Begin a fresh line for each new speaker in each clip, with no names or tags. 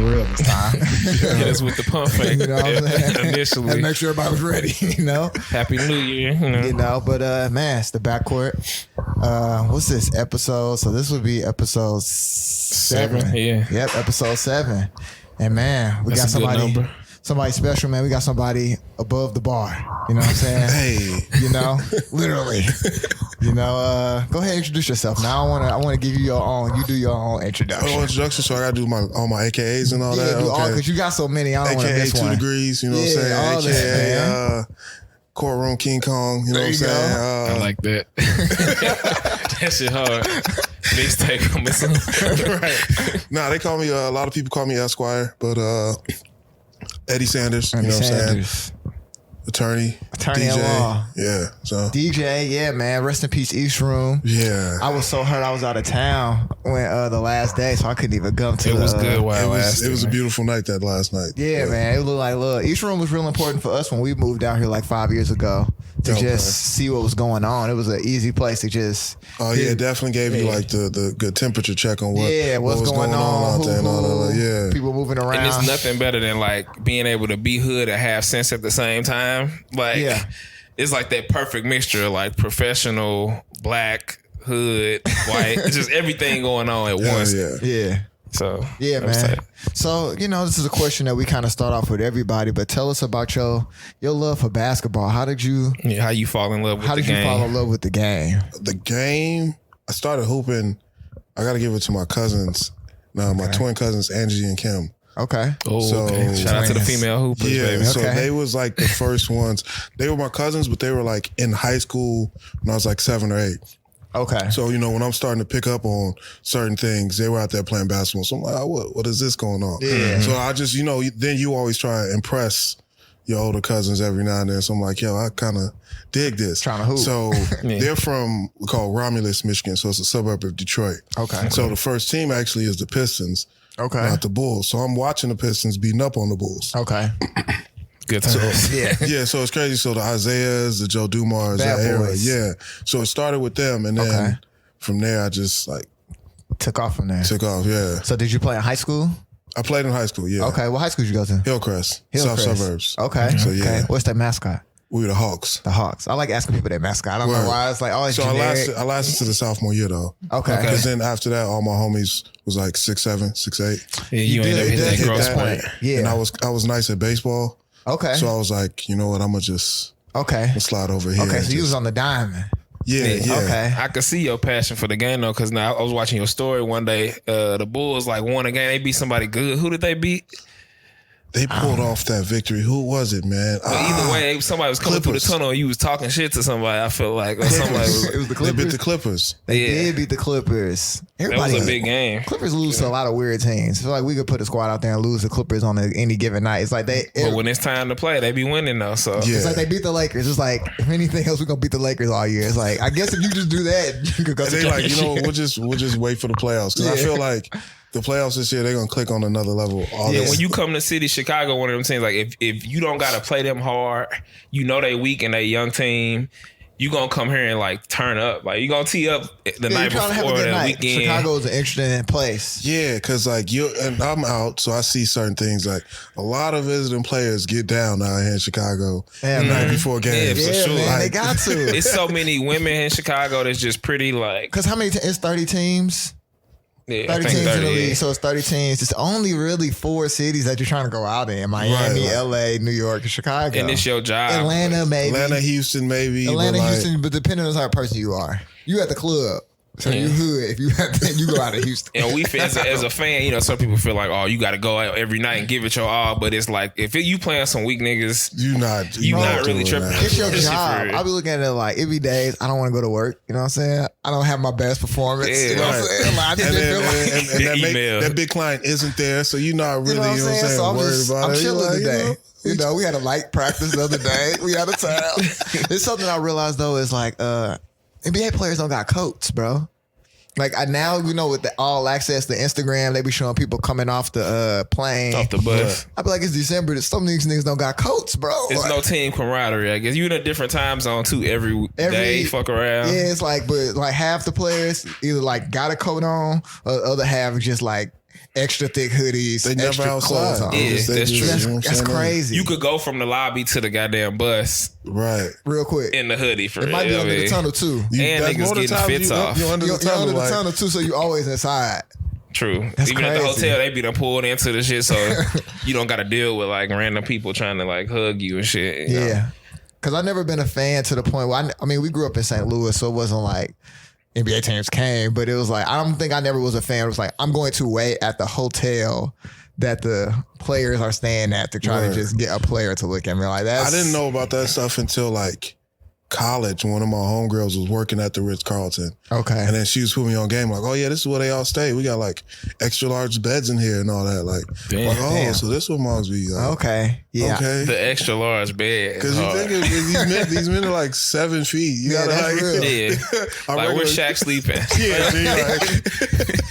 for real this time.
Hit us with the pump fake.
You know what I'm saying?
Initially.
And make sure everybody was ready, you know?
Happy New Year.
You know, but man, it's the Backcourt. What's this episode? So this would be episode 7.
Yeah.
Yep, episode 7. And man, we
That's
got
a good number.
somebody special, man. We got somebody above the bar. You know what I'm saying?
Hey.
You know, literally. You know, go ahead and introduce yourself. Now I want to give you your own. You do your own introduction.
Oh, introduction. So I gotta do all my AKAs and all
Yeah,
that.
do
Okay.
all because you got so many. I don't want to
AKA
miss
2
one.
degrees. You know what I'm
Yeah,
saying?
all that, man.
Courtroom King Kong. You know
There
what I'm
you go.
saying?
I like that. That shit hard. Mixtape coming soon.
Right. Nah, they call me. A lot of people call me Esquire, but Eddie Sanders.
Eddie
you know what I'm saying?
Sanders.
Attorney
Attorney
DJ.
at law.
Yeah. So
DJ, yeah, man. Rest in peace, East Room.
yeah.
I was so hurt I was out of town when the last day, so I couldn't even come to
It was good
It
while it
was
lasted.
a beautiful night that last night.
Yeah, man. It looked like, look, East Room was real important for us when we moved down here like 5 years ago to
Okay.
just see what was going on. It was an easy place to just.
Oh yeah, it definitely gave you like the good temperature check on what
what's
was going on out there and all that. Like, yeah.
People moving around.
And it's nothing better than like being able to be hood and have sense at the same time. Like,
Yeah.
it's like that perfect mixture of like professional, black, hood, white. It's just everything going on at once.
Yeah.
Yeah.
So
Yeah,
I'm
man.
tight.
So, you know, this is a question that we kind of start off with everybody, but tell us about your love for basketball. How did you
Yeah, how you fall in love with the game?
fall in love with the game?
The game, I started hooping. I got to give it to my cousins. No, my twin cousins, Angie and Kim.
Okay.
Oh,
So-
okay. Shout out to the female hoopers,
Yeah,
baby.
so
Okay.
they was like the first ones. They were my cousins, but they were like in high school when I was like 7 or 8.
Okay.
So, you know, when I'm starting to pick up on certain things, they were out there playing basketball. So I'm like, oh, what is this going on?
Yeah.
So I just, you know, then you always try to impress your older cousins every now and then. So I'm like, yo, I kind of dig this.
Trying to hoop.
So
Yeah.
they're from, we call Romulus, Michigan. So it's a suburb of Detroit.
Okay.
So the first team actually is the Pistons,
Okay.
not the Bulls. So I'm watching the Pistons beating up on the Bulls.
Okay.
Good times.
Yeah.
Yeah, so it's crazy. So the Isaiahs, the Joe Dumars,
Bad
that era.
boys.
Yeah. So it started with them. And then
Okay.
from there, I just like
Took off from there.
took off. Yeah.
So did you play in high school?
I played in high school. Yeah.
Okay. What high school did you go to?
Hillcrest,
Hillcrest.
South Suburbs.
Okay.
So
Okay.
yeah,
What's that mascot?
we were the Hawks.
The Hawks. I like asking people that mascot. I don't know
Word.
why. It's like, oh, it's
So
generic.
I lasted to the sophomore year though.
Okay.
Because then after that, all my homies was like 6'7", 6'8".
Yeah, you ain't
did-
never hit
you
that
did hit
growth
that
point.
point. Yeah.
And I was nice at baseball.
Okay.
So I was like, you know what? I'm gonna just
Okay.
slide over here.
Okay.
and
So you was
just-
on the diamond.
yeah.
Okay.
I could see your passion for the game though, because now I was watching your story one day. The Bulls like won a game. They beat somebody good. Who did they beat?
They pulled off that victory. Who was it, man?
But either way, somebody was coming through the
Clippers.
tunnel and you was talking shit to somebody. I feel like or somebody was,
It was the
They beat
Clippers.
the Clippers.
They
Yeah.
did beat the Clippers.
that
Everybody.
was a big game.
Clippers lose to a lot of weird teams. I feel like we could put a squad out there and lose the Clippers on any given night. It's like
But when it's time to play, they be winning though. So
Yeah.
it's like they beat the Lakers. It's like if anything else, we're gonna beat the Lakers all year. It's like I guess if you just do that, you could go to
They like, you know,
championship.
we'll just wait for the playoffs. Because I
Yeah.
feel like the playoffs this year, they're gonna click on another level.
yeah, when you come to city, Chicago, one of them teams, like if you don't gotta play them hard, you know they weak and they young team, you gonna come here and like turn up. Like you gonna tee up the
Yeah,
night
you're trying to have a
before
good
the
night.
weekend.
Chicago is an interesting place.
Yeah, because like and I'm out, so I see certain things. Like a lot of visiting players get down out here in Chicago
Yeah,
the night
man.
before games.
Yeah, for
Yeah,
sure.
man, they
Like-
got to.
It's so many women in Chicago that's just pretty like
Because how many? It's 30 teams.
yeah,
30
I think
teams in the
30.
league, so it's 30 teams. It's only really 4 cities that you're trying to go out in: Miami,
Right.
LA, New York, and Chicago.
And it's your job.
Atlanta, maybe
Atlanta, Houston, maybe.
Atlanta,
but like,
Houston, but depending on the type of person you are, you at the club, so you hood. If you you go out of Houston,
And we feel, as a fan, you know, some people feel like, oh, you got to go out every night and give it your all. But it's like, if you playing some weak niggas,
you not
really
doing
tripping.
that.
it's your
This shit
job.
for real.
I'll be looking at it like it be days I don't want to go to work. You know what I'm saying? I don't have my best performance.
Yeah,
you know what I'm
right.
saying? Like, I just
And,
didn't
then,
feel like.
and
The email.
that big client isn't there, so you're not really,
You know what I'm saying? So I'm
worried
just,
about
I'm
it.
chilling
You're like,
today.
you know,
We had a light practice the other day. We out of town. It's something I realized though is like NBA players don't got coats, bro. Like I now, you know, with the all access to Instagram, they be showing people coming off the plane.
off the bus.
I be like, it's December. Some of these niggas don't got coats, bro.
It's
Like,
no team camaraderie. I guess you in a different time zone too. Every day, fuck around.
Yeah, it's like, but like half the players either like got a coat on, or the other half is just like extra thick hoodies,
They never
extra clothes
outside.
on.
Yeah,
They
that's
just-
true.
you know what I'm
That's
saying?
crazy.
You could go from the lobby to the goddamn bus
Right.
real quick.
in the hoodie for
It
real.
might be
I
under the
mean,
tunnel too.
And
that's
niggas
more the
getting
times
fits off.
You're under
You're
the tunnel.
under the
like,
tunnel too, so you always inside.
True.
That's
Even at the
crazy.
hotel, they be done pulled into the shit, so you don't got to deal with like random people trying to like hug you and shit. You know?
Yeah. Because I've never been a fan to the point where, I mean, we grew up in St. Louis, so it wasn't like NBA teams came, but it was like, I don't think I never was a fan. It was like, I'm going to wait at the hotel that the players are staying at to try to just get a player to look at me. Like, that's.
I didn't know about that stuff until like college. One of my homegirls was working at the Ritz-Carlton.
Okay.
And then she was putting me on game like, oh yeah, this is where they all stay. We got like extra large beds in here and all that. Like,
Damn.
so this what moms be like.
Okay. Yeah.
Okay.
The extra large bed.
Because you think if these men are like 7 feet. You
Yeah,
gotta
that's
like,
real.
Yeah.
our
Like, where's
regular-
Shaq sleeping?
Yeah, dude, like,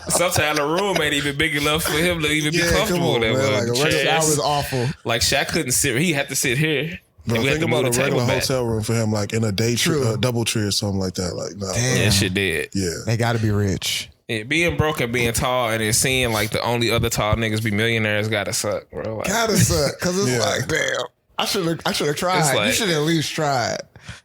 Sometimes the room ain't even big enough for him to even be
Yeah, come
comfortable.
on,
That
man. Like, a regular
That was awful.
Like Shaq couldn't sit. He had to sit here.
bro,
And we had
think
to move
about a
the table
regular
back.
hotel room for him, like in a day
True.
double tree or something like that. Like, nah.
Damn.
Yeah, shit did.
Yeah.
They got to be rich.
Yeah, being broke and being tall and then seeing like the only other tall niggas be millionaires gotta suck, bro. Like,
Gotta suck. Because it's
Yeah.
like, damn. I should have tried.
It's like-
you should at least try.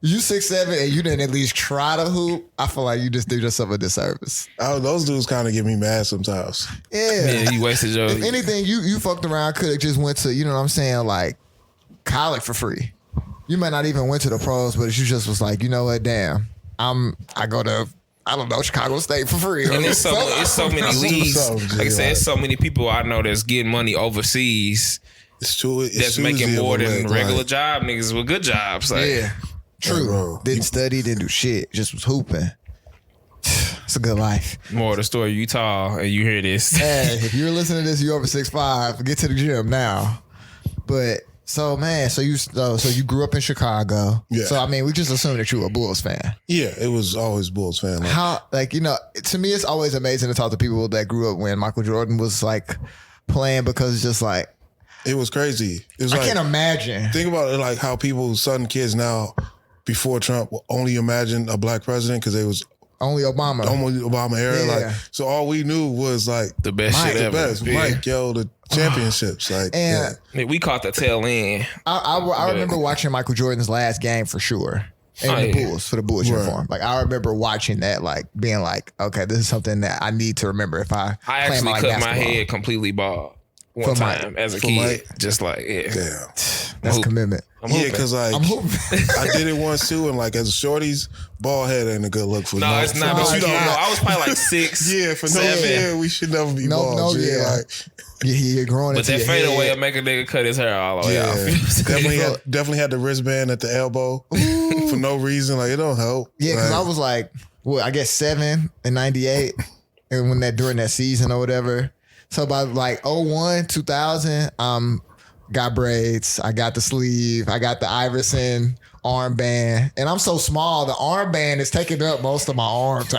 You 6'7" and you didn't at least try to hoop. I feel like you just did yourself a disservice.
Those dudes kind of get me mad sometimes.
yeah, you wasted your.
If anything, you fucked around, could have just went to, you know what I'm saying, like college for free. You might not even went to the pros, but you just was like, you know what, damn, I go to, I don't know, Chicago State for free.
And it's so many leagues.
something,
Like I
G,
said,
like-
it's so many people I know that's getting money overseas
It's true. It's
that's
too
making
easy
more
of a
than
leg,
regular
like,
job niggas with good jobs. Like,
Yeah, true.
bro.
Didn't study, didn't do shit, just was hooping. It's a good life.
more of the story. You tall and you hear this.
Hey, if you're listening to this, you're over 6'5", get to the gym now. But so man, so you grew up in Chicago.
Yeah.
So I mean, we just assume that you were a Bulls fan.
Yeah, it was always Bulls fan. Like,
How, like, you know, to me, it's always amazing to talk to people that grew up when Michael Jordan was like playing, because it's just like,
it was crazy. It was
I
like,
can't imagine.
think about it, like how people, son kids now, before Trump, will only imagine a black president because they was
Only Obama.
only Obama era.
Yeah.
Like, so all we knew was like
The best
Mike,
shit
the
ever.
best.
Yeah.
Mike, yo, the championships. Like,
And
yeah.
We caught the tail end.
I remember watching Michael Jordan's last game for sure. In
Oh,
the
yeah.
Bulls, for the Bulls
Right.
uniform. Like, I remember watching that, like, being like, okay, this is something that I need to remember if I
I
play
actually
my
cut my
basketball.
head completely bald one
For Mike.
time as a
For
kid.
Mike?
Just like, yeah.
Damn.
That's
hooping.
commitment.
I'm
Yeah,
hooping.
because like
I'm hooping.
I did it once too, and like as a shorties, bald head ain't a good look for
No, it's not.
No,
But you
it's
don't
not.
know. I was probably like 6.
Yeah, for no
7.
year, we should never be
No,
bald.
no,
G.
yeah.
Like,
You're growing
But
into
that
your
fade away
head.
will make a nigga cut his hair all the way
yeah,
off. You know what I'm saying?
definitely had the wristband at the elbow for no reason. Like, it don't help.
Yeah, because
Like,
I was like, what, I guess 7 in 98, and when during that season or whatever. So by like 01, 2000, got braids, I got the sleeve, I got the Iverson armband, and I'm so small, the armband is taking up most of my arm. It's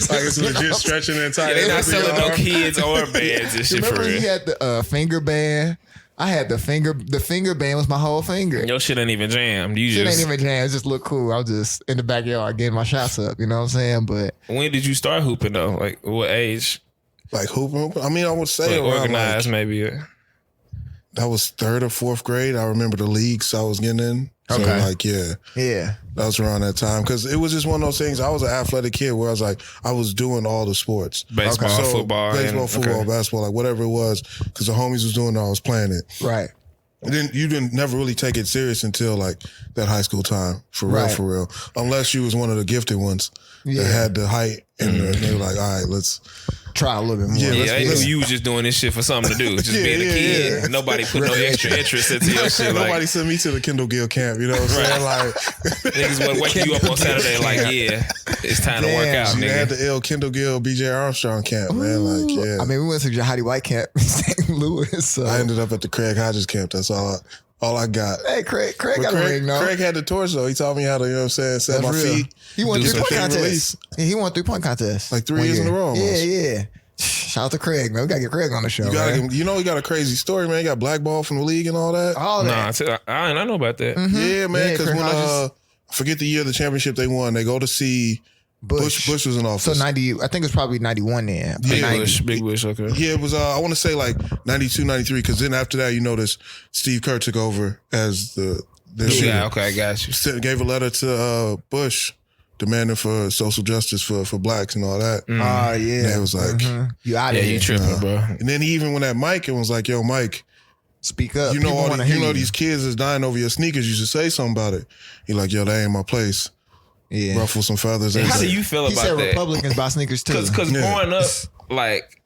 like it's legit stretching the entire.
Yeah, they not
every
selling no
arm.
kids armbands and shit for
Remember
real.
he had the finger band? I had the finger band was my whole finger.
Your shit ain't even jammed. You
Shit
just.
ain't even jam. It just look cool. I was just in the backyard getting my shots up. You know what I'm saying? But
When did you start hooping though? Like what age?
Like hooping. I mean, I would say
Like
around
organized
like,
maybe.
that was 3rd or 4th grade. I remember the leagues I was getting in. So
Okay.
like, yeah,
yeah.
that was around that time because it was just one of those things. I was an athletic kid where I was like, I was doing all the sports.
Baseball,
So,
football,
baseball,
and,
football,
okay.
basketball, like whatever it was, because the homies was doing it, I was playing it.
Right.
And then you didn't never really take it serious until like that high school time, for real,
Right.
for real. Unless you was one of the gifted ones
Yeah.
that had the height, and they were like, all right, let's.
Try a little bit more.
Yeah,
Yeah, they knew
let's-
you was just doing this shit for something to do. Just
Yeah,
being a
yeah,
kid.
yeah.
Nobody put no extra interest into your shit.
Nobody
Like
sent me to the Kendall Gill camp, you know what I'm saying? Like,
niggas would wake you up on Saturday like, yeah, it's time to work
Damn.
out,
they had
nigga.
the L Kendall Gill, BJ Armstrong camp, man. Like, yeah.
I mean, we went to Jahadi White camp in St. Louis. So.
I ended up at the Craig Hodges camp. That's all I got.
Hey, Craig
But
got a ring, though.
Craig had the torch though. He taught me how to, you know what I'm saying, set
That's
my
real.
feet.
He won
Do
3-point
some
contest.
release.
Yeah, he won 3-point contest.
Like 3
one
years in a
year.
row almost.
Yeah. Shout out to Craig, man. We gotta get Craig on the show.
You gotta,
man.
he got a crazy story, man. He got blackballed from the league and all that.
All
Nah,
that.
I know about that.
Yeah, man.
Yeah,
Because
Craig
when
Hodges.
I forget the year of the championship they won, they go to see
Bush.
Bush was in office.
So 90, I think it's probably 91 then.
Yeah.
Big Bush, okay.
Yeah, it was, I want to say like 92, 93, because then after that, you notice Steve Kerr took over as the
Yeah, okay, I got you.
Gave a letter to Bush demanding for social justice for blacks and all that.
Yeah.
And it was like,
You out of here.
You tripping, bro.
and then he even went at Mike and was like, yo, Mike,
Speak up.
you know,
People wanna hear
these kids is dying over your sneakers. You should say something about it. He like, yo, that ain't my place.
Yeah.
Ruffle some feathers.
How do you feel
He
about
said
that?
Republicans buy sneakers too.
Because growing up, like,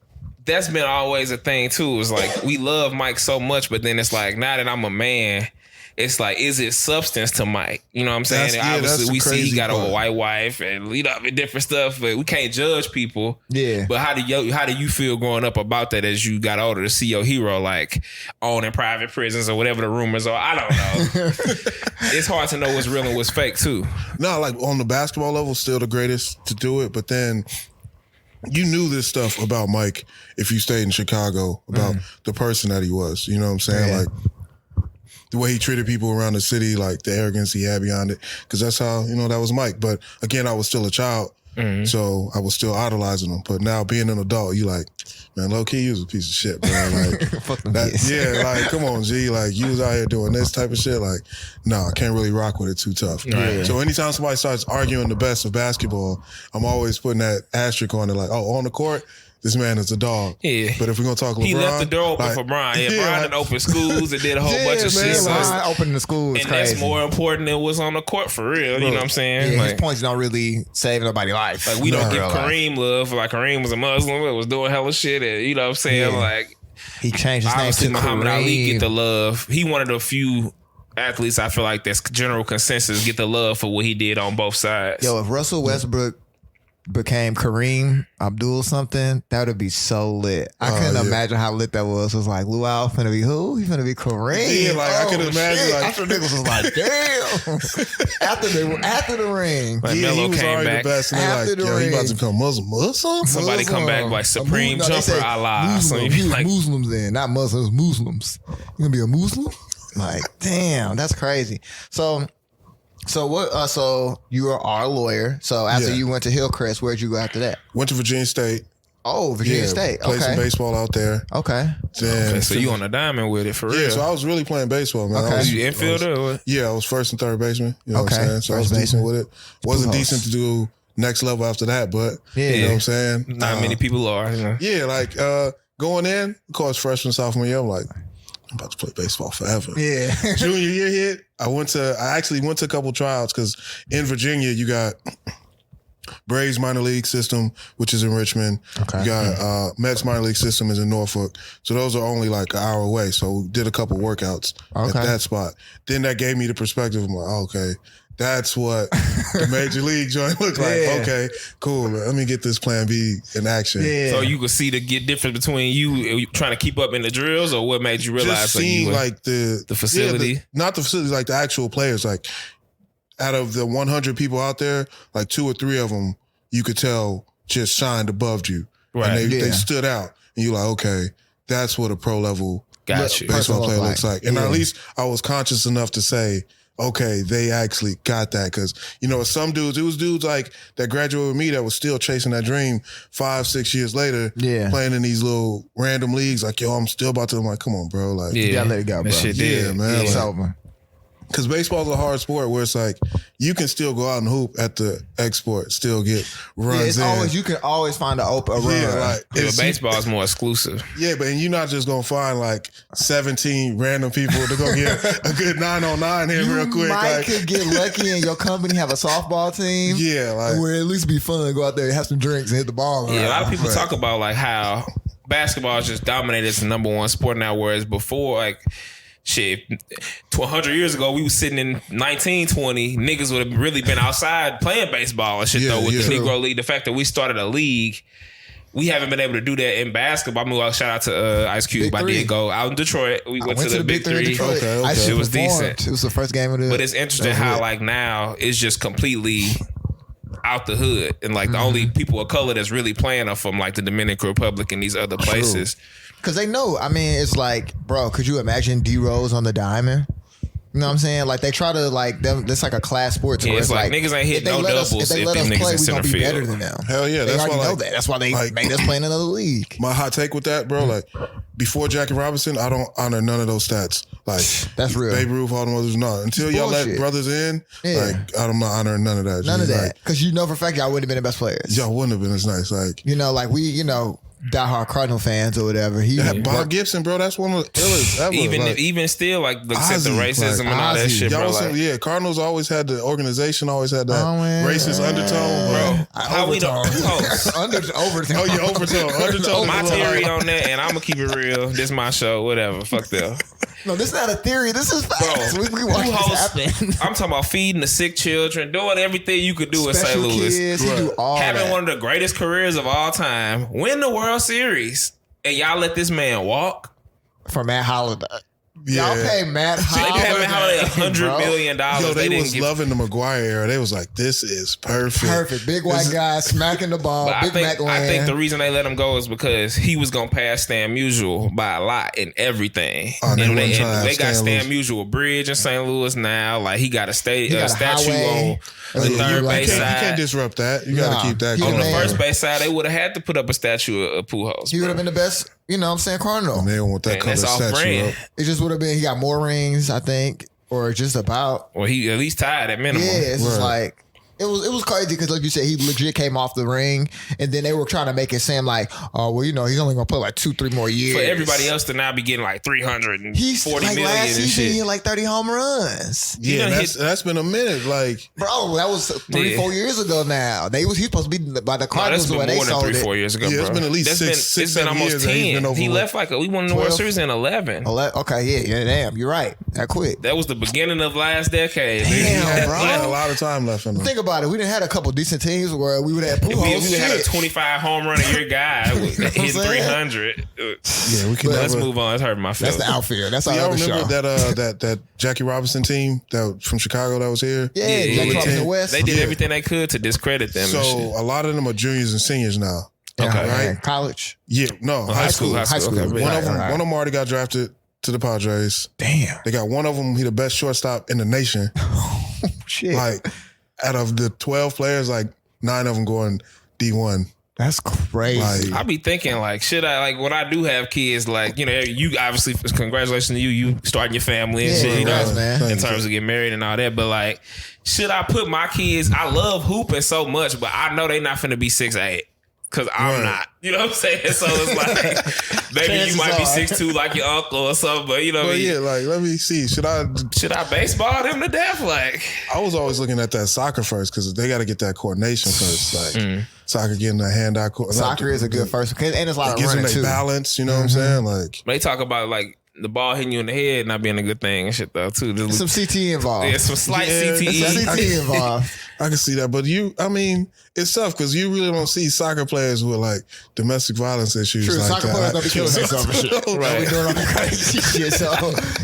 that's been always a thing too. It's like we love Mike so much, but then it's like now that I'm a man, it's like, is it substance to Mike? You know what I'm saying? Obviously, we see he got a white wife and different stuff, but we can't judge people.
Yeah.
But how do you feel growing up about that as you got older to see your hero like owning private prisons or whatever the rumors are? I don't know. It's hard to know what's real and what's fake too.
No, like on the basketball level, still the greatest to do it. But then you knew this stuff about Mike if you stayed in Chicago about the person that he was. You know what I'm saying?
Yeah.
Like the way he treated people around the city, like the arrogance he had beyond it. Because that's how, that was Mike. But again, I was still a child. So I was still idolizing him. But now being an adult, you like, man, low key, you was a piece of shit, bro. Like,
Fuck them kids.
yeah, like, come on, G. Like, you was out here doing this type of shit. Like, no, I can't really rock with it too tough.
Right.
So anytime somebody starts arguing the best of basketball, I'm always putting that asterisk on it. Like, oh, on the court, this man is a dog.
Yeah.
But if we're going to talk LeBron.
He left the door open
like,
for Brian. Yeah, Brian had opened schools and did a whole bunch of shit. So
Brian opening the school is
and
crazy.
that's more important than what's on the court for real. You know what I'm saying?
Yeah,
Like,
his points don't really save nobody's life.
like we don't
in
give
real life.
Kareem love. Like Kareem was a Muslim that was doing hella shit. And, you know what I'm saying?
Yeah.
Like
He changed his name
obviously
to
Muhammad Ali
Kareem.
get the love. He one of the few athletes I feel like that's general consensus get the love for what he did on both sides.
Yo, if Russell Westbrook became Kareem Abdul something, that would be so lit. I couldn't imagine how lit that was. It was like, Luau finna be who? He finna be Kareem.
Yeah, like, I could imagine,
shit.
like-
After niggas was like, damn. after the ring.
Like
yeah,
Melo
he was
came
already
back.
the best. And
After
they're
the
like, yo, he about
ring.
to become Muslim?
Somebody come back like Supreme Jumper Allah. So
Muslim.
you be
He was
like,
Muslims then, not Muslims, Muslims. You gonna be a Muslim? Like, damn, that's crazy. So what? So you are our lawyer. So after
Yeah.
you went to Hillcrest, where'd you go after that?
Went to Virginia State.
Oh, Virginia State.
Played some
Okay.
baseball out there.
Okay.
Then,
okay, so you on the diamond with it for real.
yeah, so I was really playing baseball, man.
Okay.
I was,
you infielder or what?
yeah, I was first and third baseman. You know
Okay.
what I'm saying? So I was
First
decent
baseman.
with it. Wasn't
Close.
decent to do next level after that, but
Yeah.
you know what I'm saying?
Not many people are. You know?
Yeah, like going in, of course, freshman, sophomore year, I'm like, I'm about to play baseball forever.
Yeah.
Junior year hit, I actually went to a couple tryouts because in Virginia, you got Braves minor league system, which is in Richmond.
Okay.
You got Mets minor league system is in Norfolk. So those are only like an hour away. So we did a couple workouts
Okay.
at that spot. Then that gave me the perspective. I'm like, okay, that's what the major league joint looked like.
Yeah.
Okay, cool. Let me get this plan B in action.
Yeah.
So you could see the difference between you trying to keep up in the drills, or what made you realize
Just
like,
seeing
you were-
like the
facility?
not the facility, like the actual players. Like out of the 100 people out there, like 2 or 3 of them, you could tell just shined above you.
Right.
And they
Yeah.
stood out. And you're like, okay, that's what a pro level
Got you.
baseball
Person
player
look
looks
like.
like. And
Yeah.
at least I was conscious enough to say, okay, they actually got that. Because, some dudes, it was dudes like that graduated with me that was still chasing that dream 5-6 years later,
Yeah.
playing in these little random leagues. Like, yo, I'm still about to, I'm like, come on, bro. Like,
Yeah,
You gotta let it go,
That
bro.
shit
Yeah,
did.
man.
It's
like-
over.
Because baseball's a hard sport where it's like you can still go out and hoop at the export, still get runs
Yeah, it's
in.
always you can always find a run.
yeah, like
Yeah,
it's,
baseball is more exclusive.
yeah, but you're not just gonna find like 17 random people to go get a good 9-on-9 here
you
real quick.
might
Like,
could get lucky and your company have a softball team.
yeah, like
Where at least be fun. Go out there, have some drinks, and hit the ball.
Yeah, a lot of people
Right.
talk about like how basketball is just dominated as the number one sport now, whereas before, like shit, 100 years ago, we was sitting in 1920. Niggas would have really been outside playing baseball and shit.
Yeah,
though with
yeah.
the Negro League, the fact that we started a league. We haven't been able to do that in basketball. I mean, shout out to Ice Cube.
Big
I
Three.
did go out in Detroit. We went to the Big Three.
in Detroit.
Okay,
I
okay.
should
It was
performed.
decent.
It was the first game of the.
But it's interesting
that was
how
lit.
like now it's just completely out the hood, and like the only people of color that's really playing are from like the Dominican Republic and these other places.
Because they know. I mean, it's like, bro, could you imagine D Rose on the diamond? You know what I'm saying? Like they try to like them. It's like a class sport.
Yeah, it's like niggas ain't hit no doubles
if they let us play, we gonna be better than them.
Hell yeah,
they
that's
already
why.
know that. That's why they made us play in another league.
My hot take with that, bro. Like before Jackie Robinson, I don't honor none of those stats. Like
that's real.
Babe Ruth, all them others, no. Until y'all let brothers in, like I'm not honoring none of that.
None of that, because you know for a fact y'all wouldn't have been the best players.
Y'all wouldn't have been as nice. Like
like we, diehard Cardinal fans or whatever.
Bob Gibson, bro. That's one of the illest ever.
Even still, like except the racism and all that shit, bro.
Yeah, Cardinals always had the organization, always had that racist undertone, bro.
How we don't
overtone?
Oh, yeah, undertone.
My theory on that, and I'm gonna keep it real. This is my show, whatever. Fuck them.
No, this is not a theory. This is facts. We watch this happen.
I'm talking about feeding the sick children, doing everything you could do in St. Louis.
Kids, do all
having
that.
one of the greatest careers of all time, win the World Series, and y'all let this man walk
for Matt Holliday.
Yeah.
Y'all pay Matt Holliday.
They paid Matt Holliday $100 million.
Yo, they was loving the McGuire era. They was like, this is perfect.
Perfect. Big white guy smacking the ball. Big Mac land.
I think the reason they let him go is because he was going to pass Stan Musial by a lot in everything.
Oh,
and they got Stan Musial Bridge in St.Louis now. Like, he got a statue on the third base side.
You can't disrupt that. You got to keep that going.
On the first base side, they would have had to put up a statue of Pujols.
He would have been the best, Cardinal.
And they don't want that color statue up.
It just would have been, he got more rings, I think, or just about.
Well, he at least tied at minimum.
Yeah, it's just like, it was crazy because, like you said, he legit came off the ring, and then they were trying to make it seem like, oh, well, he's only gonna play like 2-3 more years.
For everybody else to now be getting like 340 million
last
and
season,
shit.
he had like 30 home runs.
Yeah, that's been a minute. Like,
bro, that was 3-4 years ago. Now he's supposed to be by the Cardinals the way they sold it.
More than 3-4 years ago.
Yeah,
bro.
it's been at least six,
been almost 10. He left we won the World Series in 11.
Okay, yeah, damn, you're right. That quick.
That was the beginning of last decade.
Damn, bro.
He had a lot of time left in him.
Think about it. We didn't had a couple decent teams where we would have Pujols.
We had a 25 home run a year guy hitting 300.
Yeah, we can.
Let's move on. It's hurting my feelings.
That's the outfield. That's our
y'all
other
remember
show.
that Jackie Robinson team that from Chicago that was here?
Yeah, Jackie Robinson West.
They did everything they could to discredit them.
So a lot of them are juniors and seniors now.
Okay, right? College.
Yeah, no, high school.
Okay,
one of them already got drafted to the Padres.
Damn.
They got one of them. He the best shortstop in the nation.
Shit.
Like out of the 12 players, like 9 of them going D1.
That's crazy.
I be thinking should I when I do have kids, you obviously congratulations to you starting your family and shit,
man.
in terms of getting married and all that. But should I put my kids? I love hooping so much, but I know they not finna be 6'8". Cause I'm not, you know what I'm saying? So it's like, maybe you might be 6'2" like your uncle or something, but you know what I mean?
Yeah, let me see. Should I
baseball them to death?
I was always looking at that soccer first because they got to get that coordination first. Soccer getting a hand-eye coordination.
Soccer is a good first, and it's a lot of running too.
Balance, you know what I'm saying?
They talk about the ball hitting you in the head not being a good thing and shit though too.
There's some CTE involved.
Yeah, some slight CTE.
Some CTE involved.
I can see that, but it's tough because you really don't see soccer players with domestic violence issues.
True,
like
soccer
that.
players don't be killing themselves and shit. Right. We doing all that crazy shit. So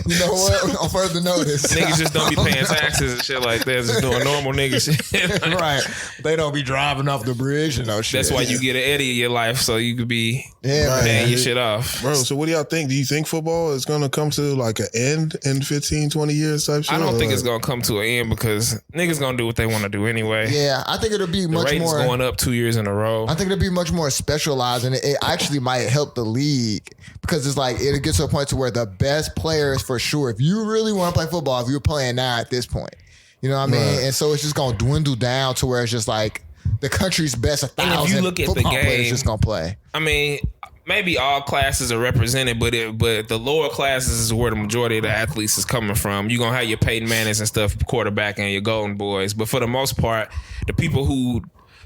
you know what? On further notice,
niggas just don't be paying taxes and shit like that. Just doing normal nigga shit.
Right. They don't be driving off the bridge and no shit.
That's why you get an Eddie in your life so you could be paying your shit off.
Bro, so what do y'all think? Do you think football is going to come to an end in 15, 20 years type shit?
I don't think it's going to come to an end because niggas going to do what they want to do anyway.
Yeah, I think it'll be much
ratings
more
going up 2 years in a row.
I think it'll be much more specialized, and it actually might help the league because it's it'll get to a point to where the best players, for sure, if you really want to play football, if you're playing now at this point, you know what I mean? Right. And so it's just going to dwindle down to where it's just the country's best 1,000
if you look at
football
the game,
players just going to play.
I mean, maybe all classes are represented, but the lower classes is where the majority of the athletes is coming from. You're going to have your Peyton Mannings and stuff, quarterback, and your Golden Boys. But for the most part, the people who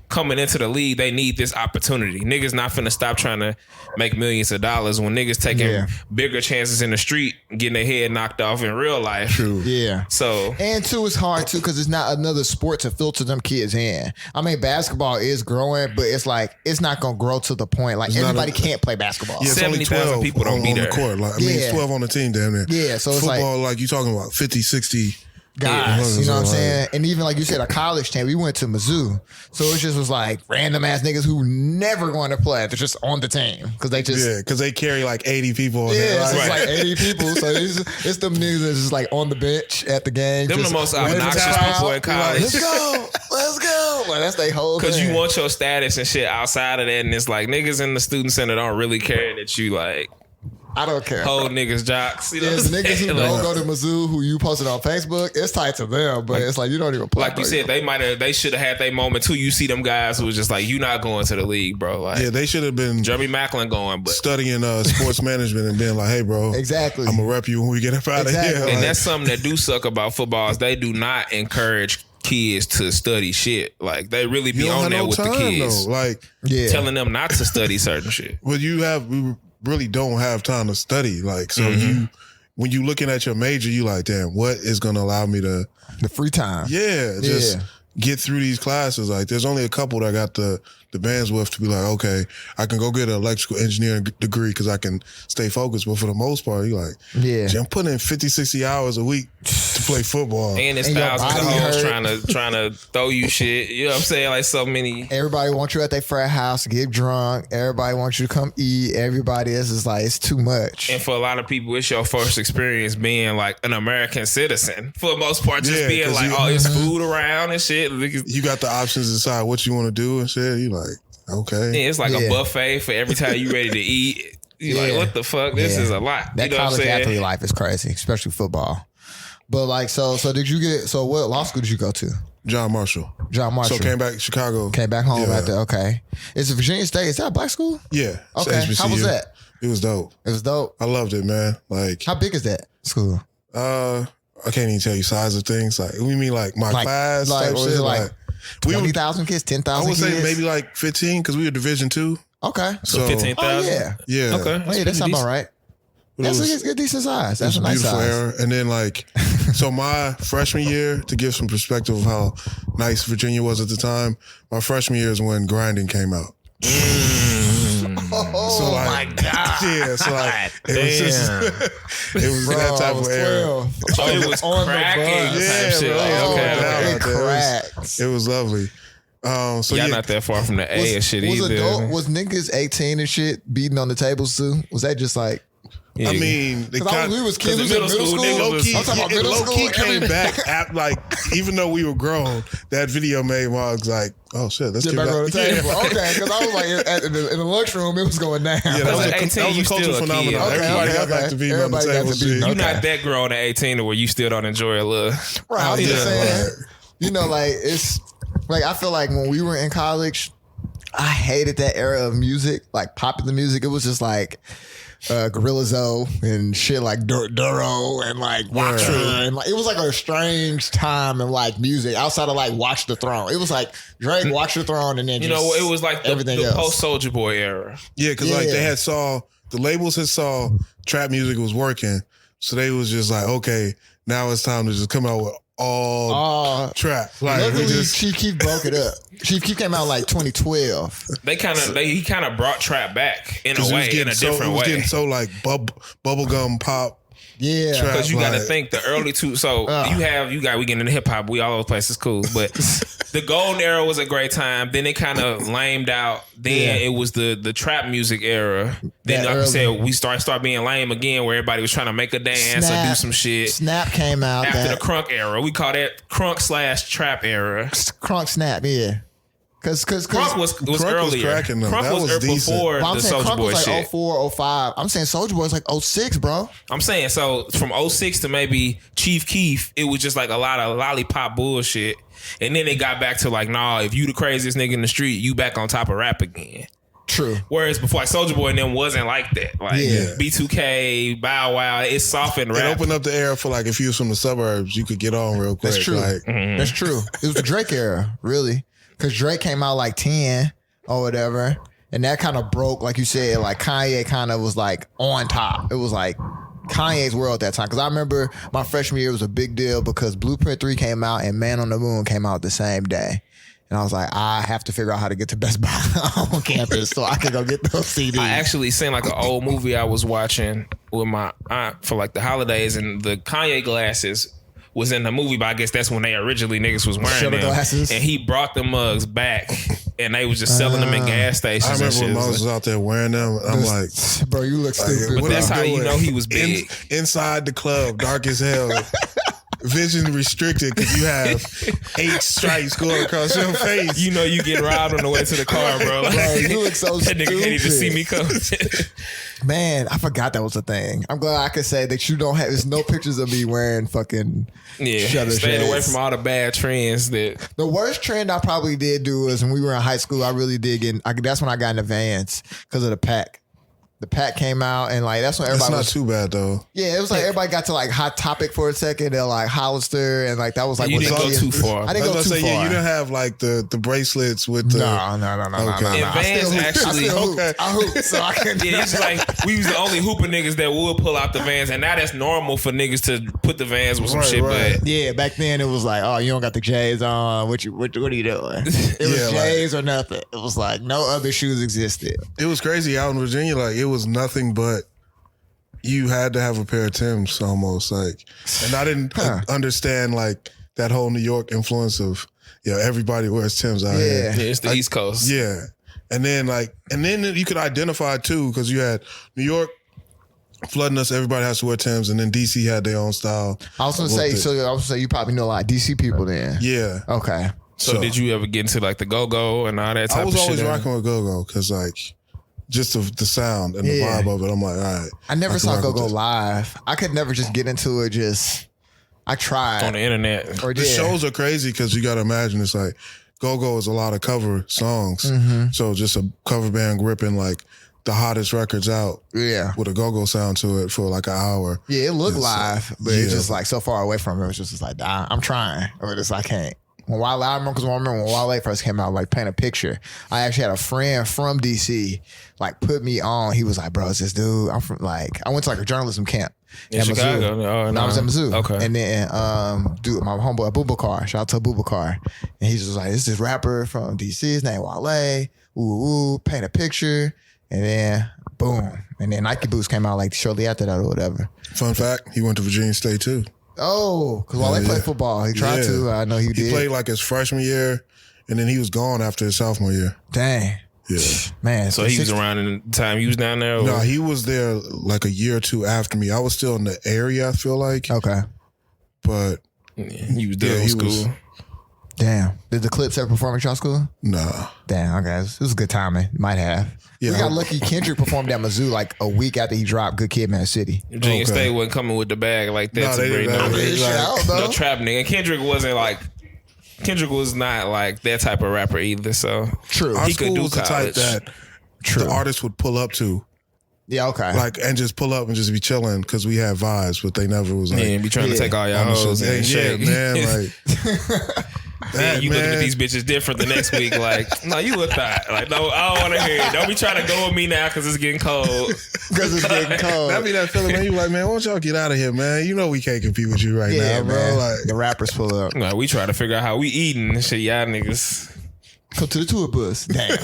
coming into the league, they need this opportunity. Niggas not finna stop trying to make millions of dollars when niggas taking bigger chances in the street, getting their head knocked off in real life.
True.
Yeah.
So,
and two, it's hard too because it's not another sport to filter them kids in. I mean, basketball is growing, but it's it's not gonna grow to the point everybody can't play basketball.
Yeah,
70,000 people don't be there.
The court. It's 12 on the team damn near.
Yeah, so it's
football, you talking about 50, 60
guys. You know what I'm saying? And even like you said, a college team, we went to Mizzou. So it just was like random ass niggas who never going to play. They're just on the team. Because they just.
Yeah, because they carry like 80 people.
Yeah, it's like 80 people. So it's them niggas that's just like on the bench at the game.
Them the most obnoxious people in college.
Let's go. Like that's their whole thing.
Because you want your status and shit outside of that. And it's like niggas in the student center don't really care that you like.
I don't care.
Hold niggas jocks. You know
niggas who don't go to Mizzou who you posted on Facebook, it's tight to them, but it's like you don't even play.
Like you said, they should have had their moment too. You see them guys who was just like, you not going to the league, bro. Like,
yeah, they should have been
Jeremy Macklin going, but
studying sports management and being like, hey, bro,
exactly.
I'm gonna rep you when we get up out of here.
And that's something that do suck about football is they do not encourage kids to study shit. Like they really be on there with the kids,
though. Like
telling them not to study certain shit.
Well, we really don't have time to study. Like, so when you looking at your major, you like, damn, what is going to allow me to
the free time?
Just get through these classes. Like, there's only a couple that I got the bandwidth to be like, okay, I can go get an electrical engineering degree because I can stay focused. But for the most part, you're like, I'm putting in 50, 60 hours a week to play football.
And it's thousands of hoes trying to throw you shit. You know what I'm saying? Like so many.
Everybody wants you at their frat house to get drunk. Everybody wants you to come eat. Everybody else is like, it's too much.
And for a lot of people, it's your first experience being like an American citizen. For the most part, just being like, it's food around and shit.
You got the options to decide what you want to do and shit. You like, okay.
Yeah, it's like a buffet for every time you ready to eat. You like, what the fuck? This is a lot.
That
you know
college athlete life is crazy, especially football. But like, so what law school did you go to?
John Marshall.
So
came back to Chicago.
Came back home after, okay. Is it Virginia State? Is that a black school?
Yeah.
Okay. How was that?
It was dope.
It was dope.
I loved it, man. Like,
how big is that school?
I can't even tell you size of things. Like, we mean like my class type
or
shit.
Is it like 20,000 kids, 10,000 kids?
I would say maybe like 15 because we were Division II.
Okay. So 15,000?
Yeah.
Okay.
Hey, that sounds about right. That's a decent size. That's a nice size.
Era. And then like, so my freshman year, to give some perspective of how nice Virginia was at the time, my freshman year is when Grinding came out.
Oh my God.
Yeah, so like, it was that type of era.
It was on cracking.
It was lovely. So
y'all not that far from the A and shit either.
Was niggas 18 and shit beating on the tables too? Was that just like?
Yeah. I mean,
we was kids in middle school.
I'm talking about middle school. Low-key came back at, like, even though we were grown, that video made Moggs like, oh shit, let's get back on the table.
Okay, because I was like, in the lunchroom, it was going down.
Yeah, that was a cultural phenomenon.
Everybody got back to being on the table.
You're not that grown at 18 to where you still don't enjoy a little.
Right, I'm just saying. You know, like, it's like, I feel like when we were in college, I hated that era of music, like popular music. It was just like Gorilla Zoe and shit like Duro and like Watcher and like it was like a strange time in like music outside of like Watch the Throne. It was like Drake, Watch the Throne, and then
it was like the post Soulja Boy era.
Yeah, because like they had the labels had saw trap music was working, so they was just like, okay, now it's time to just come out with all trap. Like,
luckily, Chief Keef broke it up. Chief Keef came out like 2012.
He kind of brought trap back in a way, in a different way. It was getting
so like bubblegum pop.
Yeah,
because you got to think the early two. So we getting into hip hop. We all over the place. It's cool, but the golden era was a great time. Then it kind of lamed out. Then it was the trap music era. Then like I said, we start being lame again, where everybody was trying to make a dance or do some shit.
Snap came out
after the crunk era. We call that crunk/trap era.
Crunk snap, yeah. Cause
Crunk was earlier. Crunk was before the Soulja Boy
was like
shit.
04, 05. I'm saying Soulja Boy was like 06, bro.
I'm saying so from 06 to maybe Chief Keef, it was just like a lot of lollipop bullshit. And then it got back to like, nah, if you the craziest nigga in the street, you back on top of rap again.
True.
Whereas before, like Soulja Boy and them wasn't like that. Like B2K, Bow Wow, it softened rap.
It opened up the era for like if you was from the suburbs, you could get on real quick.
That's true.
Like,
That's true. It was the Drake era, really. Because Drake came out like 10 or whatever. And that kind of broke, like you said, like Kanye kind of was like on top. It was like Kanye's world at that time. Because I remember my freshman year was a big deal because Blueprint 3 came out and Man on the Moon came out the same day. And I was like, I have to figure out how to get to Best Buy on campus so I can go get those CDs.
I actually seen like an old movie I was watching with my aunt for like the holidays, and the Kanye glasses was in the movie, but I guess that's when they originally niggas was wearing
Shutter
them.
glasses.
And he brought the mugs back, and they was just selling them in gas stations.
I remember when
and shit.
Moses was out there wearing them. I'm like,
bro, you look stupid.
But that's how you know he was big.
Inside the club, dark as hell. Vision restricted because you have 8 stripes going across your face.
You know you get robbed on the way to the car, bro. Like,
Bro, you look so
that nigga can't even
stupid.
see me coming.
Man, I forgot that was a thing. I'm glad I could say that you don't have. There's no pictures of me wearing fucking shutter
staying away
shades.
from all the bad trends that.
The worst trend I probably did do was when we were in high school. I really did get. That's when I got into Vans because of the pack. The pack came out and like that's when everybody
That's not too bad though.
Yeah, it was like everybody got to like Hot Topic for a second. They're like Hollister and like that was like
You
what
didn't
the
go
kids-
too far.
I didn't go too far.
Yeah, you didn't have like the bracelets with the.
No.
And Vans actually-
I hoop, so I can.
Yeah, it's like we was the only hooper niggas that would pull out the Vans, and now that's normal for niggas to put the Vans with some
Right,
shit.
right.
But
Yeah, back then it was like, oh, you don't got the J's on. What are you doing? It was
Yeah, like-
J's or nothing. It was like no other shoes existed.
It was crazy out in Virginia. Like it was nothing but you had to have a pair of Timbs almost. Like, and I didn't understand like that whole New York influence of everybody wears Timbs out here.
Yeah.
it's the East Coast.
Yeah. And then you could identify too, because you had New York flooding us, everybody has to wear Timbs, and then DC had their own style.
I was gonna say, you probably know a lot of DC people then.
Yeah.
Okay.
So did you ever get into like the go-go and all that type
I was
of shit?
always rocking with go-go because like just the sound and the
Yeah.
vibe of it. I'm like, all right.
I never
can
saw
rock with
Go-Go
this.
live. I could never just get into it. I tried.
on the internet.
Or
The shows are crazy because you got to imagine it's like go-go is a lot of cover songs.
Mm-hmm.
So just a cover band ripping like the hottest records out
Yeah.
with a go-go sound to it for like an hour.
Yeah, it looked live, but it's
yeah.
just like so far away from it. It was just like, I'm trying. Or just I can't. I remember when Wale first came out, like paint a picture. I actually had a friend from DC, like put me on. He was like, bro, it's this dude. I'm from like, I went to like a journalism camp
In
at Mizzou.
Chicago? Oh,
No, I was at Mizzou.
Okay.
And then, dude, my homeboy, Bubakar, shout out to Bubakar. And he's just like, this is rapper from DC, his name Wale. Ooh, paint a picture. And then, boom. And then Nike Boots came out like shortly after that or whatever.
Fun fact, he went to Virginia State too.
Oh, because Wale played football. He tried to. I know he did.
He played like his freshman year, and then he was gone after his sophomore year.
Dang.
Yeah.
Man.
So he was around in the time he was down there? Or?
No, he was there like a year or two after me. I was still in the area, I feel like.
Okay.
But
He was there
Yeah,
in
he
school.
was-
Damn. Did the Clips ever perform at your school?
nah.
Damn. Okay. It was a good timing. Might have.
Yeah,
We got lucky. Kendrick performed at Mizzou like a week after he dropped Good Kid, Man City.
Virginia
Okay.
State wasn't coming with the bag like that
No,
to
they
bring
didn't.
no,
They-
Shit, I don't know.
no trap nigga. And Kendrick was not like that type of rapper either. So
True.
Our
he could
school
do
was the type
college.
that
True.
the artists would pull up to.
Yeah. Okay.
Like, and just pull up and just be chilling because we had vibes, but they never was like,
Yeah, be trying to take all y'all
on the
hoes
shit.
and
Yeah,
shake.
man, like,
Then you looking
man.
at these bitches different the next week. Like, no, you look hot. Like, no, I don't want to hear it. Don't be trying to go with me now because it's getting cold.
Because it's getting cold.
that be that feeling, man. You like, man, why don't y'all get out of here, man? You know we can't compete with you right
yeah,
now, bro.
man.
Like,
The rappers pull up.
Like, we try to figure out how we eating and shit. Y'all niggas.
Come to the tour bus. Damn.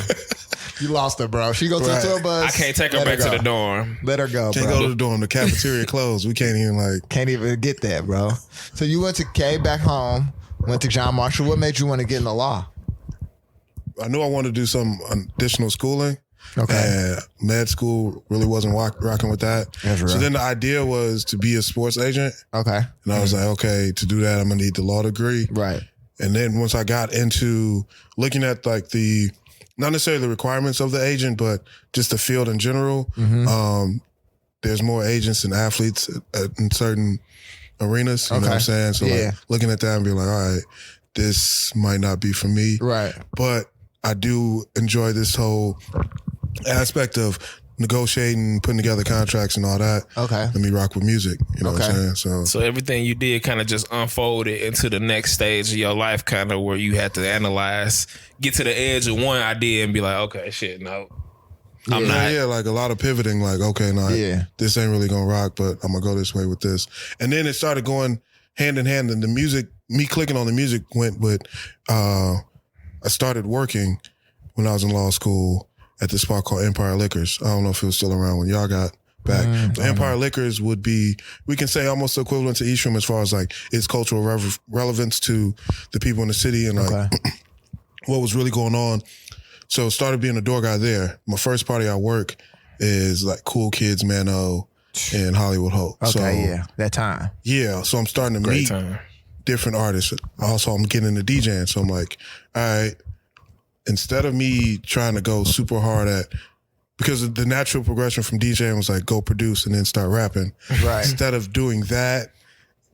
You lost her, bro. She go to
Right.
the tour bus.
I can't take her
let
back to
go.
the dorm.
Let her go,
can't
bro.
go to the dorm. The cafeteria closed. We can't even like.
Can't even get that, bro. So you went to K back home, went to John Marshall. What made you want to get in the law?
I knew I wanted to do some additional schooling.
Okay.
And med school really wasn't rocking with that.
That's right.
So then the idea was to be a sports agent.
Okay.
And I was like, okay, to do that, I'm going to need the law degree.
Right.
And then once I got into looking at like not necessarily the requirements of the agent, but just the field in general, there's more agents and athletes in certain arenas. You know what I'm saying? So
Yeah.
like looking at that and being like, all right, this might not be for me.
Right.
But I do enjoy this whole aspect of negotiating, putting together contracts and all that.
Okay.
Let me rock with music. You know what
Okay.
I'm saying? So
So everything you did kind of just unfolded into the next stage of your life, kind of where you had to analyze, get to the edge of one idea and be like, okay, shit, no. I'm not.
Yeah, like a lot of pivoting, like, okay, no,
Yeah.
this ain't really gonna rock, but I'm gonna go this way with this. And then it started going hand in hand, and the music, me clicking on the music went with, I started working when I was in law school at this spot called Empire Liquors. I don't know if it was still around when y'all got back. But Empire Liquors would be, we can say, almost equivalent to East Room as far as like its cultural relevance to the people in the city and like what was really going on. So started being a door guy there. My first party I work is like Cool Kids Mano and Hollywood Hope.
Okay, that time.
Yeah, so I'm starting to meet different artists. Also, I'm getting into DJing. So I'm like, all right, instead of me trying to go super hard at, because the natural progression from DJing was like go produce and then start rapping.
Right.
Instead of doing that,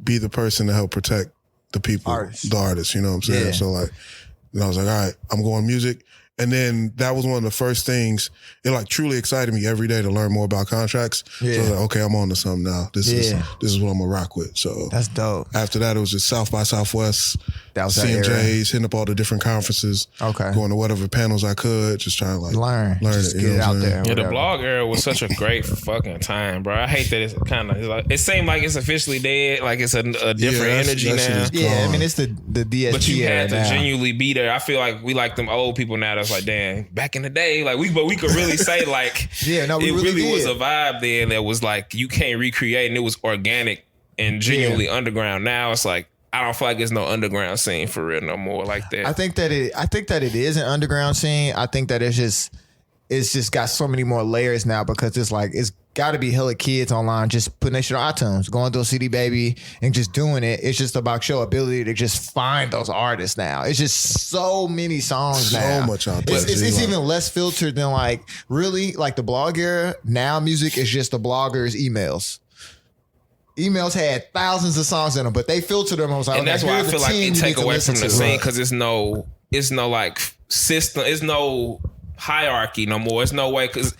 be the person to help protect the people, the artists, you know what I'm saying?
Yeah.
So like, and I was like, all right, I'm going music. And then that was one of the first things, it like truly excited me every day to learn more about contracts.
Yeah.
So I was like, okay, I'm on to something now. This is what I'm gonna rock with. So
that's dope.
After that, it was just South by Southwest,
that was
CMJs, hitting up all the different conferences, going to whatever panels I could, just trying to like
learn
just
it, get it out there.
Yeah, the blog era was such a great fucking time, bro. I hate that it's kind of like, it seemed like it's officially dead, like it's a different energy now.
Yeah, I mean it's the DSP
but you had to
now.
genuinely be there. I feel like we like them old people now that's like, damn, back in the day, like we could really say like
we
it
really
was a vibe then that was like you can't recreate, and it was organic and genuinely underground. Now it's like I don't feel like there's no underground scene for real no more like that.
I think that it is an underground scene. I think that it's just got so many more layers now because it's like it's got to be hella kids online just putting their shit on iTunes, going through a CD Baby and just doing it. It's just about your ability to just find those artists now. It's just so many songs now.
So much out there.
It's even less filtered than like really like the blog era. Now music is just the bloggers' emails. Emails had thousands of songs in them, but they filtered them. I was like,
and that's why I feel like it take away from the scene because it's no like system, it's no hierarchy no more. It's no way because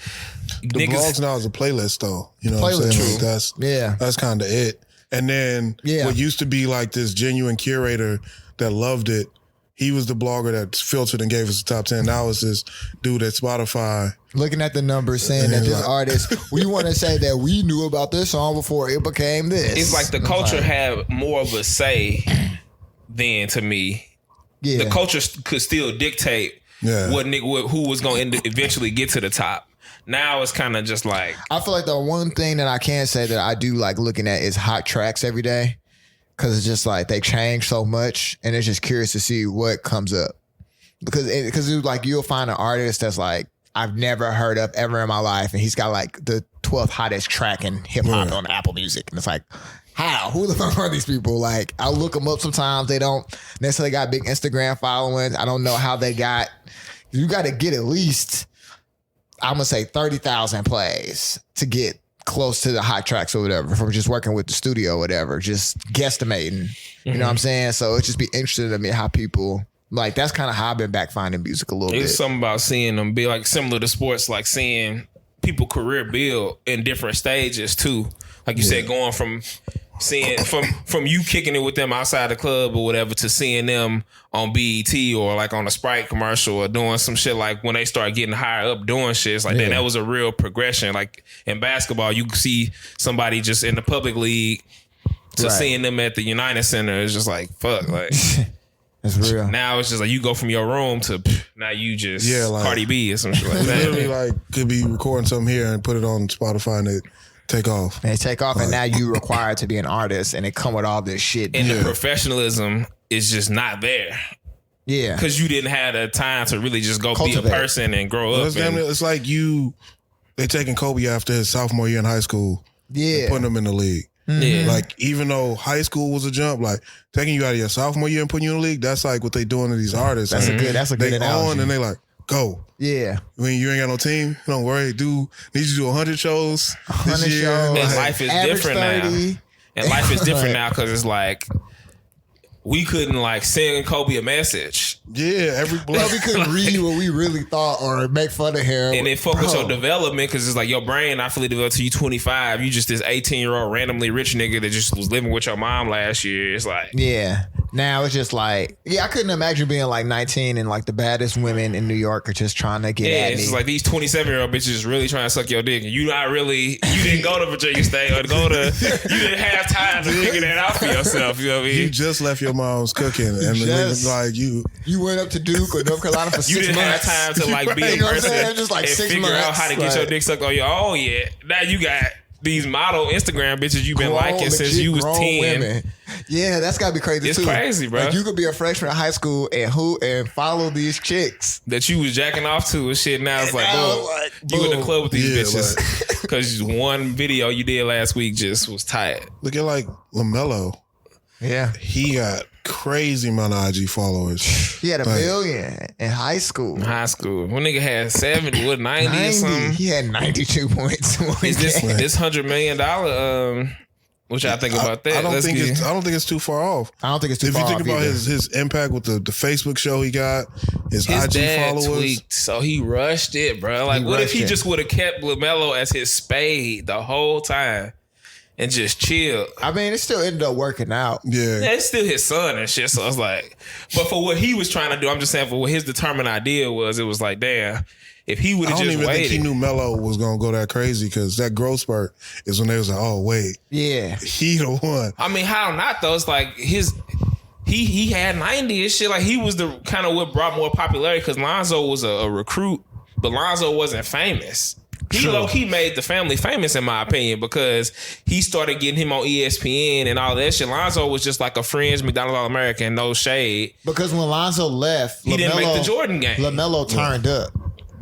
the blogs now is a playlist though. You know what I'm saying? Like that's kind of it. And then what used to be like this genuine curator that loved it, he was the blogger that filtered and gave us the top 10. Now it's this dude at Spotify
looking at the numbers saying that this artist, we want to say that we knew about this song before it became this.
It's like the culture had more of a say then to me.
Yeah.
The culture could still dictate who was going to eventually get to the top. Now it's kind of just like,
I feel like the one thing that I can say that I do like looking at is hot tracks every day. Cause it's just like they change so much and it's just curious to see what comes up. Because it's like you'll find an artist that's like, I've never heard of ever in my life. And he's got like the 12th hottest track in hip hop on Apple Music. And it's like, how? Who the fuck are these people? Like, I'll look them up sometimes. They don't necessarily got big Instagram followings. I don't know how they got, you got to get at least, I'm going to say 30,000 plays to get close to the hot tracks or whatever from just working with the studio or whatever, just guesstimating. You know what I'm saying? So it just be interesting to me how people, like, that's kind of how I've been back finding music a little bit.
It's something about seeing them be like similar to sports, like seeing people career build in different stages too. Like you said, going from seeing from you kicking it with them outside the club or whatever to seeing them on BET or like on a Sprite commercial or doing some shit like when they start getting higher up doing shit. It's like that was a real progression. Like in basketball, you see somebody just in the public league to seeing them at the United Center. It's just like, fuck, like
it's real.
Now it's just like you go from your room to now you just
like,
Cardi B or some shit like that.
Literally like could be recording something here and put it on Spotify and it take off.
And take off, and now you required to be an artist, and it come with all this shit.
And the professionalism is just not there.
Yeah,
because you didn't have the time to really just go be a person and grow up.
It's like they taking Kobe after his sophomore year in high school.
Yeah,
putting him in the league.
Yeah,
like even though high school was a jump, like taking you out of your sophomore year and putting you in the league, that's like what they doing to these artists.
That's a good
they
analogy.
on and they like go.
Yeah.
When you ain't got no team, don't worry. Need you to do 100 shows.
100
this year.
shows.
And life is different 30. Now. And life is different now because it's like we couldn't like send Kobe a message.
Yeah,
we couldn't read what we really thought or make fun of him.
And it focus on development because it's like your brain not fully developed till you 25. You just this 18-year-old randomly rich nigga that just was living with your mom last year. It's like
Now it's just like, I couldn't imagine being like 19 and like the baddest women in New York are just trying to get at me.
It's like these 27-year-old bitches really trying to suck your dick, and you didn't go to Virginia State or you didn't have time to figure that out for yourself. You know what I mean?
You just left your mom's cooking, and the niggas like you
went up to Duke or North Carolina for 6 months.
You didn't have time to like be a person
just like
and
6
figure
months.
out how to get your dick sucked on your own yet. Now you got these model Instagram bitches you've been liking since you was 10.
Women. Yeah, that's gotta be crazy
it's
too.
It's crazy, bro.
Like you could be a freshman in high school and follow these chicks
that you was jacking off to and shit. Now it's like, boom, you in the club with these bitches because one video you did last week just was tight.
Look at like LaMelo.
Yeah,
he got crazy amount of IG followers.
He had 1 million in high school.
One nigga had 70, 90 or something.
He had 92 points.
Is this $100 million? What y'all think about that?
I don't think it's too far off.
I don't think it's too far off.
If you think about his impact with the Facebook show he got, his IG
dad
followers.
Tweaked, so he rushed it, bro. Like, what if he just would have kept LaMelo as his spade the whole time? And just chill.
I mean, it still ended up working out.
Yeah,
it's still his son and shit. So it's like, but for what he was trying to do, I'm just saying for what his determined idea was, it was like, damn, if he would have just waited. I don't even think
he knew Melo was gonna go that crazy because that growth spurt is when they was like, oh wait,
yeah,
he the one.
I mean, how not though? It's like he had 90 and shit. Like he was the kind of what brought more popularity because Lonzo was a recruit, but Lonzo wasn't famous. He low-key made the family famous, in my opinion, because he started getting him on ESPN and all that shit. Lonzo was just like a fringe McDonald's All-American, no shade.
Because when Lonzo left,
he didn't make the Jordan game.
LaMelo turned up.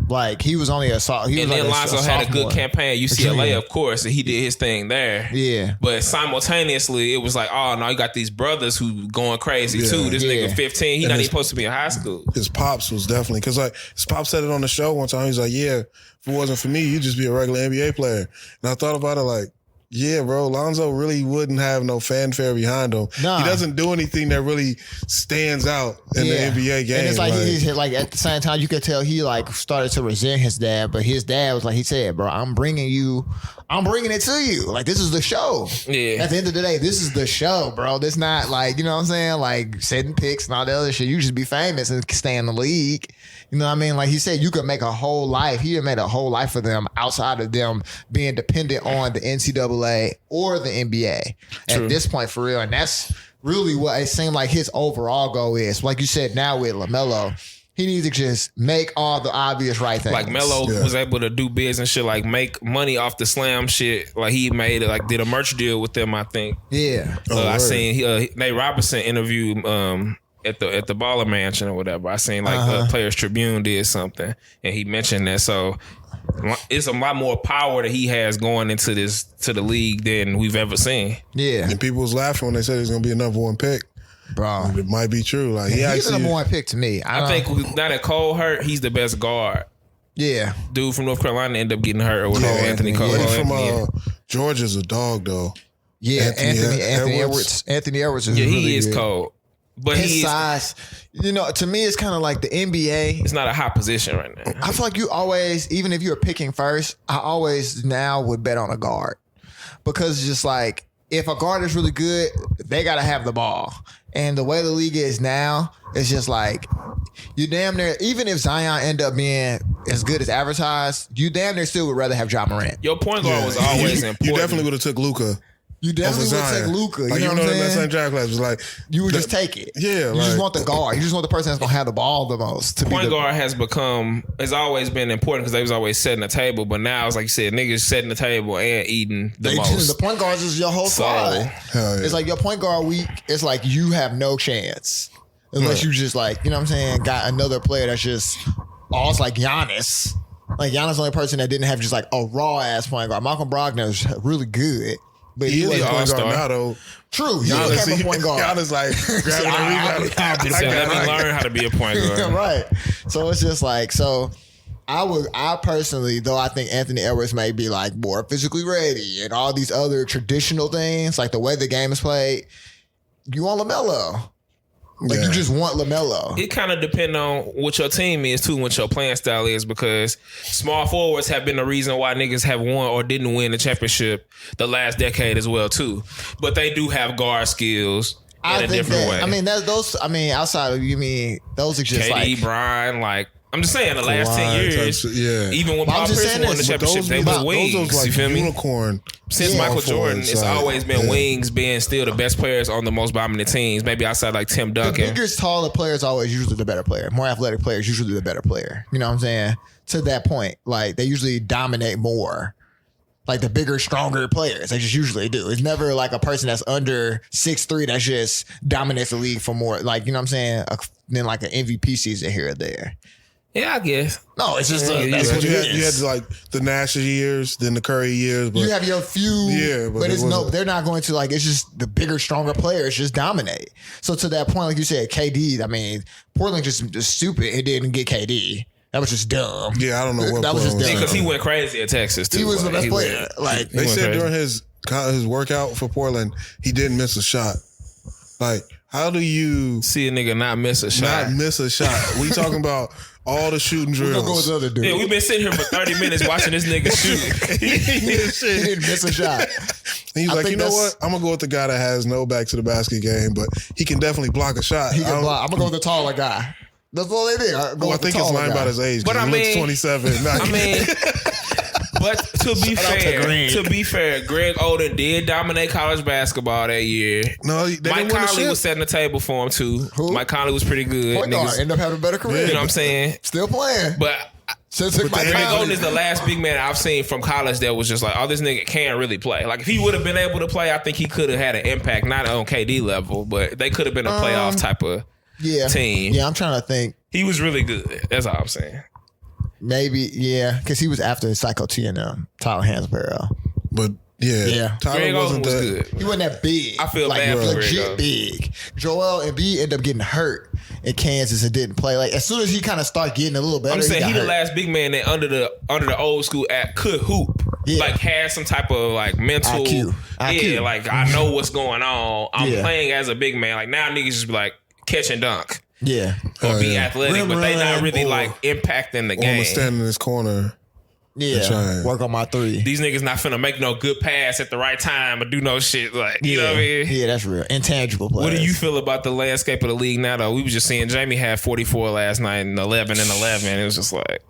Like, he was only a sophomore.
And then Lonzo had a good campaign at UCLA, of course, and he did his thing there.
Yeah.
But simultaneously, it was like, oh, no, you got these brothers who going crazy, too. This nigga 15, he not even supposed to be in high school.
His pops was definitely, because like, his pops said it on the show one time. He's like, yeah, if it wasn't for me, you'd just be a regular NBA player. And I thought about it like, yeah, bro, Lonzo really wouldn't have no fanfare behind him. Nah. He doesn't do anything that really stands out in the NBA game.
And it's like, he's like at the same time, you could tell he like started to resent his dad, but his dad was like, he said, bro, I'm bringing it to you. Like, this is the show.
Yeah.
At the end of the day, this is the show, bro. This not like, you know what I'm saying? Like setting picks and all that other shit. You just be famous and stay in the league. You know what I mean? Like he said, you could make a whole life. He had made a whole life for them outside of them being dependent on the NCAA or the NBA at this point, for real. And that's really what it seemed like his overall goal is. Like you said, now with LaMelo, he needs to just make all the obvious right things.
Like Melo was able to do biz and shit, like make money off the slam shit. Like he made it, like did a merch deal with them, I think.
Yeah.
I seen Nate Robinson interview at the Baller Mansion or whatever. I seen like Players Tribune did something and he mentioned that. So it's a lot more power that he has going into the league than we've ever seen.
Yeah.
And people was laughing when they said he's gonna be a number one pick.
Bro,
it might be true. Like
he's the number one pick to me.
I think now that Cole hurt, he's the best guard.
Yeah,
dude from North Carolina ended up getting hurt or whatever. Anthony Cole.
From Georgia's a dog though.
Yeah, Anthony Edwards. Anthony Edwards is really
he is
good.
cold. But
his size, you know, to me, it's kind of like the NBA.
It's not a high position right now.
I feel like you always, even if you're picking first, I always now would bet on a guard because it's just like if a guard is really good, they got to have the ball. And the way the league is now, it's just like you damn near, even if Zion end up being as good as advertised, you damn near still would rather have Ja Morant.
Your point guard was always important.
You definitely would have took Luka.
You definitely would take Luka.
Like,
you know what I'm saying?
That same draft class was like
you would just take it.
Yeah,
you just want the guard. You just want the person that's gonna have the ball the most.
Point guard has always been important because they was always setting the table. But now it's like you said, niggas setting the table and eating the most.
The point guards is your whole squad.
Yeah.
It's like your point guard week. It's like you have no chance unless you just like, you know what I'm saying, got another player that's just it's like Giannis. Like Giannis, the only person that didn't have just like a raw ass point guard. Malcolm Brogdon is really good. But
he is a point guard now, though.
True. He became a point guard.
Giannis like grabbing a rebound.
Let me learn how to be a point guard.
Right. So it's just like, I personally, though I think Anthony Edwards may be like more physically ready and all these other traditional things, like the way the game is played, you want LaMelo. Like you just want LaMelo.
It kind of depends on what your team is too, what your playing style is, because small forwards have been the reason why niggas have won or didn't win the championship the last decade as well too. But they do have guard skills in a different way.
I mean, those. I mean, outside of you mean those are just
KD,
like
Brian, like. I'm just saying, the last 10 years, even when Paul Pierce won the championship, they was wings.
Those like
you feel
unicorn.
Me? Since Michael Jordan, it's always been wings being still the best players on the most dominant teams. Maybe outside like Tim Duncan.
The biggest, taller players always usually the better player. More athletic players usually the better player. You know what I'm saying? To that point, like they usually dominate more. Like the bigger, stronger players, they just usually do. It's never like a person that's under 6'3" that just dominates the league for more. Like you know what I'm saying? Than like an MVP season here or there.
Yeah, I guess.
No, it's just
that's what you had like the Nash years, then the Curry years. But
you have your few, but it's they're not going to like. It's just the bigger, stronger players just dominate. So to that point, like you said, KD. I mean, Portland just stupid. It didn't get KD. That was just dumb.
Yeah, I don't know what
that was just dumb
because he went crazy at Texas too.
He was the best player. Like
they said during his workout for Portland, he didn't miss a shot. Like, how do you
see a nigga not miss a shot?
Not miss a shot. We talking about all the shooting drills.
We're gonna go with the other dude.
Yeah, we've been sitting here for 30 minutes watching this nigga shoot.
He didn't miss a shot.
And he's like, you know what? I'm gonna go with the guy that has no back to the basket game, but he can definitely block a shot.
He can block. I'm gonna go with the taller guy. That's all they did.
I think it's lying about his age. But he looks 27.
I mean, but to be fair, Greg Oden did dominate college basketball that year.
No,
Mike Conley was setting the table for him too. Who? Mike Conley was pretty good.
End up having a better career.
You know what I'm saying?
Still playing.
But Greg Oden is the last big man I've seen from college that was just like, oh, this nigga can't really play. Like if he would have been able to play, I think he could have had an impact, not on KD level, but they could have been a playoff type of team.
Yeah, I'm trying to think.
He was really good. That's all I'm saying.
Maybe, yeah, because he was after Psycho T and Tyler Hansborough.
But Tyler
Greg Oden was good.
He wasn't that big.
I feel bad for
legit big. Joel Embiid ended up getting hurt in Kansas and didn't play. Like as soon as he kind of started getting a little better,
I'm saying he the last big man that under the old school could hoop. Yeah. Like had some type of like mental IQ. Yeah, like I know what's going on. I'm playing as a big man. Like now niggas just be like catch and dunk.
Yeah.
Or be athletic, but they not really like impacting the game.
I'm stand in this corner.
Yeah. Work on my three.
These niggas not finna make no good pass at the right time or do no shit. Like, you know what I mean?
Yeah, that's real. Intangible players.
What do you feel about the landscape of the league now, though? We was just seeing Jamie had 44 last night and 11 and 11. It was just like,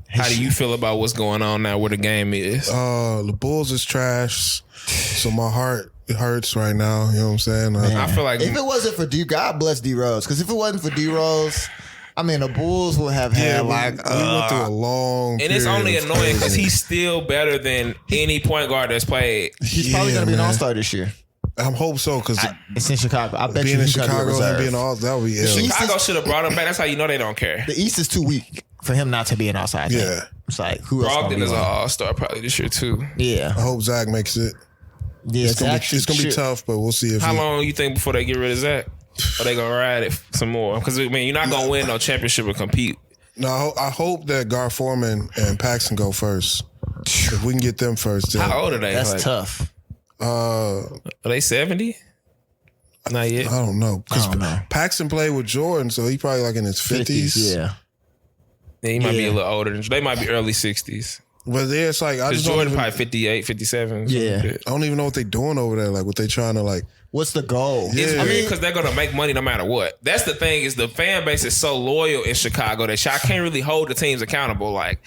how do you feel about what's going on now where the game is?
The Bulls is trash. So my heart hurts right now. You know what I'm saying?
I feel like
if it wasn't for God bless D Rose. Because if it wasn't for D Rose, I mean, the Bulls would have had
we went through a long
and it's only annoying because he's still better than any point guard that's played.
He's probably going to be an all-star this year.
I hope so because
it's in Chicago. I bet
being
you
in Chicago and being all that would be ill.
Chicago should have brought him back. That's how you know they don't care.
The East is too weak for him not to be an all-star.
Yeah,
it's like who else?
Brogdon is an all-star probably this year too.
Yeah,
I hope Zach makes it.
Yeah,
it's gonna be tough, but we'll see if.
How long you think before they get rid of Zach? Or they gonna ride it some more? Because I mean, you're not gonna win no championship or compete.
No, I hope that Gar Forman and Paxson go first. If we can get them first, then.
How old are they?
That's tough.
Are they 70? Not yet.
I don't know. Because Paxson played with Jordan, so he probably like in his 50s.
Yeah,
he might be a little older. They might be early 60s.
But it's like I just
Jordan probably 58, 57.
Yeah,
like
I don't even know what they're doing over there. Like what they trying to like.
What's the goal?
Yeah. I mean, because they're gonna make money no matter what. That's the thing is the fan base is so loyal in Chicago that y'all can't really hold the teams accountable. Like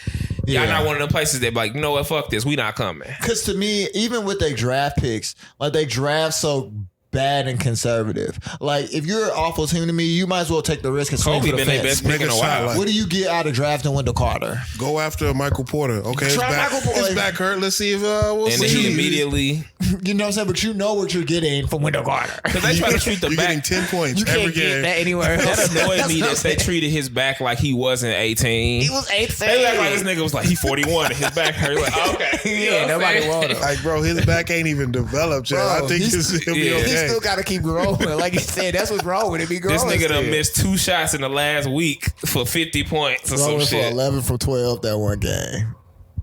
y'all not one of them places that be like, you know what, fuck this, we not coming.
Because to me, even with their draft picks, like they draft so bad and conservative. Like if you're an awful team to me, you might as well take the risk and swing for the
been
fence.
their best pick in a while.
Like,
what do you get out of drafting Wendell Carter?
Go after Michael Porter. Okay, his back hurt. Let's see if we'll
and
see.
And he immediately,
you know what I'm saying? But you know what you're getting from Wendell Carter.
Because they try to treat the
you're
back.
Getting 10 points
you
every
can't
game.
Get that anywhere else.
That annoyed me that they treated his back like he wasn't 18.
He was 18.
They act like this nigga was like he 41 and his back hurt. Like okay,
nobody wanted him.
Like bro, his back ain't even developed yet.
Bro,
I think he'll be okay.
He still got to keep growing. Like you said, that's what's wrong with it. Be growing.
This nigga done missed 2 shots in the last week for 50 points or some shit.
For 11 from 12 that one game.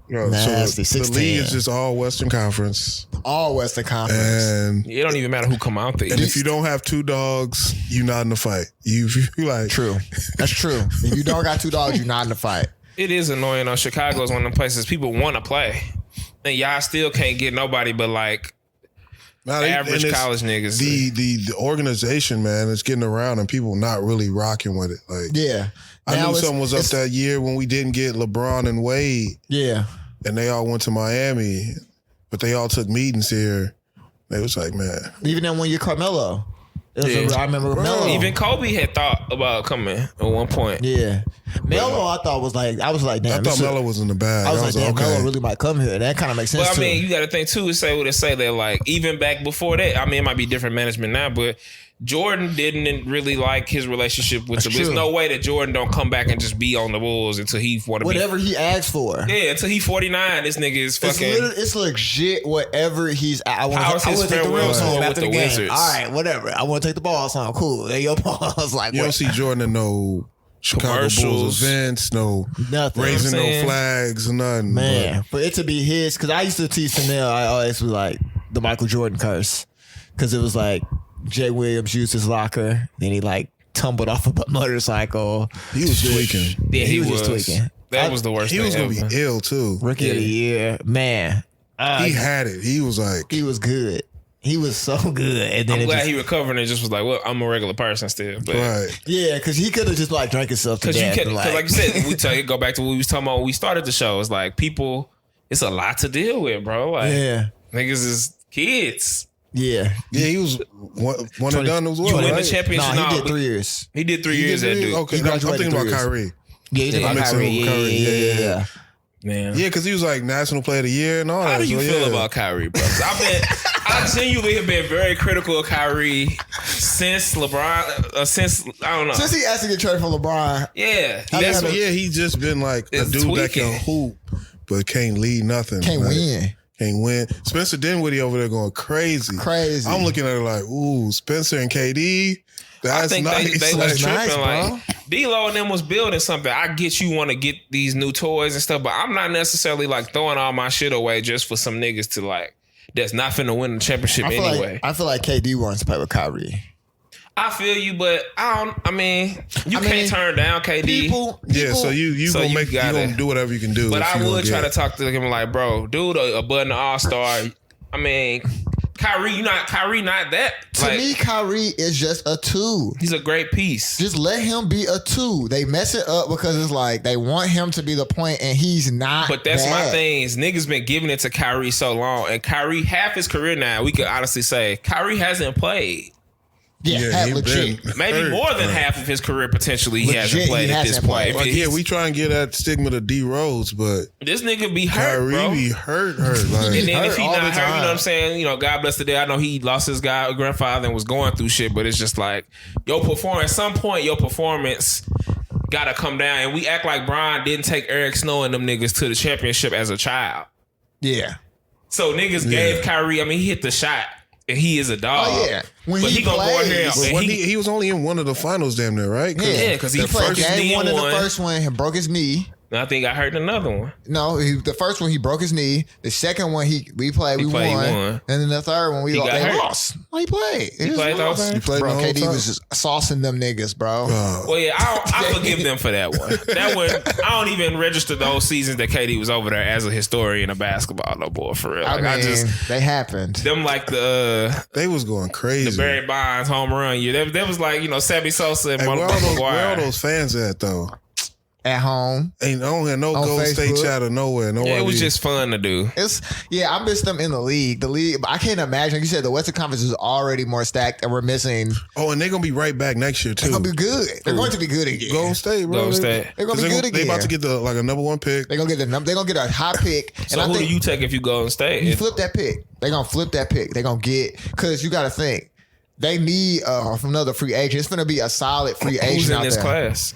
Yo,
nasty.
So the league is just all Western Conference.
All Western Conference.
And
it don't even matter who come out there.
And if you don't have 2 dogs, you not in the fight. You like
true. That's true. If you don't got 2 dogs, you not in the fight.
It is annoying though. Chicago is one of them places people want to play. And y'all still can't get nobody but like average college niggas.
The organization, man, is getting around and people not really rocking with it. Like,
yeah.
I knew something was up that year when we didn't get LeBron and Wade.
Yeah.
And they all went to Miami, but they all took meetings here. They was like, man.
Even then when you're Carmelo. I remember Melo.
Even Kobe had thought about coming at one point.
Yeah. Melo, I thought was like, I was like, damn.
I thought Melo was in the bag.
I was like, damn,
okay.
Melo really might come here. That kind of makes sense.
But I mean,
too.
you got to think too. Say what it say that like even back before that. I mean, it might be different management now, but Jordan didn't really like his relationship with the Bulls. There's no way that Jordan don't come back and just be on the Bulls until he want to be
whatever he asked for.
Yeah, until he 49. This nigga is fucking.
It's legit. Whatever he's. I want to take the
farewell
real song
tour
after
with
the
the
game.
Wizards.
All right, whatever. I want to take the ball song. Cool. There your ball. I was like,
you don't see Jordan in no Chicago Bulls events,
nothing.
Raising no flags or nothing.
Man, for it to be his, because I used to teach Chanel, I always was like the Michael Jordan curse, because it was like Jay Williams used his locker, then he like tumbled off of a motorcycle.
He was tweaking.
Yeah, he was
just tweaking.
That was the worst.
He was gonna be ill too.
Rookie of the year, man.
He had it. He was like,
he was good. He was so good. And then
I'm glad he recovered and just was like, well, I'm a regular person still. But
right.
Yeah, because he could have just like drank himself to death.
Because like you said, go back to what we was talking about when we started the show. It's like people, it's a lot to deal with, bro. Like niggas is kids.
Yeah.
Yeah, he was one and done as well.
You win
right?
the championship.
No, he did 3 years.
He did 3 years at Duke.
Okay, I'm thinking about Kyrie.
Yeah, he did Kyrie.
Yeah.
Man.
Yeah, because he was like National Player of the Year and all that.
How do you feel about Kyrie, bro? I genuinely have been very critical of Kyrie since LeBron, I don't know.
Since he asked to get traded from LeBron.
Yeah.
He just been like a dude that can hoop, but can't lead nothing.
Can't win.
Can't win. Spencer Dinwiddie over there going crazy. I'm looking at it like, ooh, Spencer and KD. That's
I think
nice.
they was tripping.
Nice,
like D-Lo and them was building something. I get you want to get these new toys and stuff, but I'm not necessarily like throwing all my shit away just for some niggas to like that's not finna win the championship anyway.
I feel like KD wants to play with Kyrie.
I feel you, but you can't turn down KD.
People,
so you gonna do whatever you can do.
But I would try to talk to him like, bro, dude, a budding all-star. I mean, Kyrie not that.
To me, Kyrie is just a 2.
He's a great piece.
Just let him be a 2. They mess it up because it's like they want him to be the point and he's not.
But that's my thing. Niggas been giving it to Kyrie so long. And Kyrie, half his career now, we could honestly say, Kyrie hasn't played.
Yeah, legit.
Maybe more than half of his career potentially he hasn't played at this point.
Like, we try and get that stigma to D Rose, but
this nigga be hurt,
Kyrie
bro.
be hurt. Like,
and then if he not hurt, you know what I'm saying? You know, God bless the day. I know he lost his grandfather and was going through shit, but it's just like at some point your performance gotta come down. And we act like Brian didn't take Eric Snow and them niggas to the championship as a child.
Yeah.
So niggas gave Kyrie, he hit the shot. And he is a dog.
Oh, yeah.
When he gonna go here.
He was only in one of the finals, damn near, right?
Yeah, because he played
game one in the first one and broke his knee.
And I think I hurt another one.
No, the first one he broke his knee. The second one we won. And then the third one they lost. Oh, he played.
He played those.
Bro, KD was just saucing them niggas, bro.
Well, yeah, I forgive them for that one. That one, I don't even register those seasons that KD was over there as a historian of basketball, no boy, for real. Like,
they happened.
Them like
they was going crazy.
The Barry Bonds home run year. That was like Sammy Sosa and
where all those fans at though?
At home.
I don't have no Golden State chat or nowhere.
It was just fun to do.
I miss them in the league. But I can't imagine. Like you said, the Western Conference is already more stacked and we're missing.
Oh, and they're going to be right back next year too.
They're going to be good. They're going to be good again.
Golden State, bro.
Golden State.
They're going to be good again.
They're about to get a number 1 pick.
They're going to get a high pick.
So who do you take if you Golden State?
You flip that pick. They're going to flip that pick. They're going to get, because you got to think. They need another free agent. It's going to be a solid free agent
Who's in
out
this
there.
Class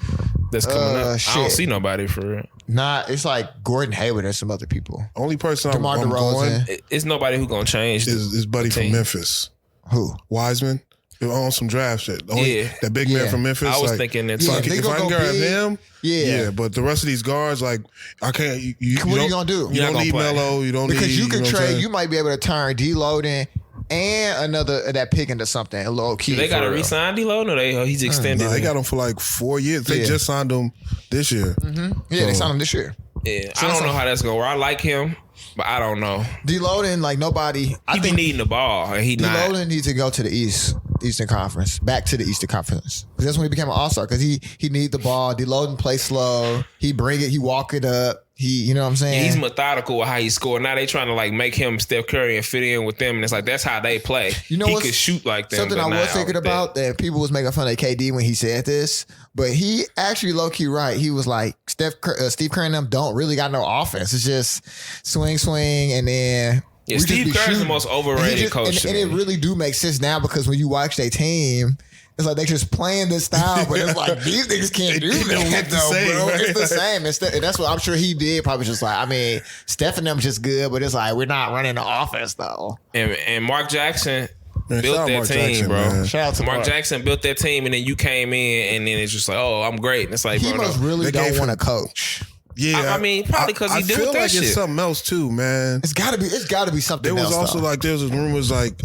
that's coming up?
Shit.
I don't see nobody for real.
Nah, it's like Gordon Hayward and some other people.
Only person I'm
DeMar
going
it's nobody who gonna change
is buddy from Memphis.
Who?
Wiseman. They're on some draft shit. That big man from Memphis.
I was thinking that.
So if I can grab him,
yeah.
But the rest of these guards, like I can't.
What are you gonna do?
You don't need Melo. You don't need
because you can trade. You might be able to turn D-Loading and another that pick into something a low key.
They got to re-sign D-Lo? No, he's extended.
They got him for like 4 years. They just signed him this year.
Mm-hmm. Yeah, they signed him this year.
Yeah, I don't know how that's going to work. I like him. But I don't know.
Deloading, like nobody.
I think needing the ball, and
Deloading needs to go to the Eastern Conference, back to the Eastern Conference. Because that's when he became an all-star. Because he need the ball. Deloading play slow. He bring it. He walk it up. You know what I'm saying?
Yeah, he's methodical with how he scored. Now they trying to like make him Steph Curry and fit in with them, and it's like that's how they play. You know, he could shoot like them.
Something I was thinking about that people was making fun of KD when he said this, but he actually low key right. He was like Steve Curry and them don't really got no offense. It's just swing, and then.
Yeah, Steve Kerr's the most overrated coach.
And it really do make sense now because when you watch their team, it's like they just playing this style, but it's like these niggas can't do that though, bro. It's the same. And that's what I'm sure he did. Probably just like, I mean, Steph and them just good, but it's like we're not running the offense though.
And Mark Jackson built that team, bro.
Man. Shout out to
Mark Jackson built that team, and then you came in, and then it's just like, oh, I'm great. And it's like,
he must really don't want to coach.
Yeah,
I mean, probably because he did with that
like
shit.
It's something else too, man.
It's gotta be something.
There was
else,
also
though.
like there was rumors like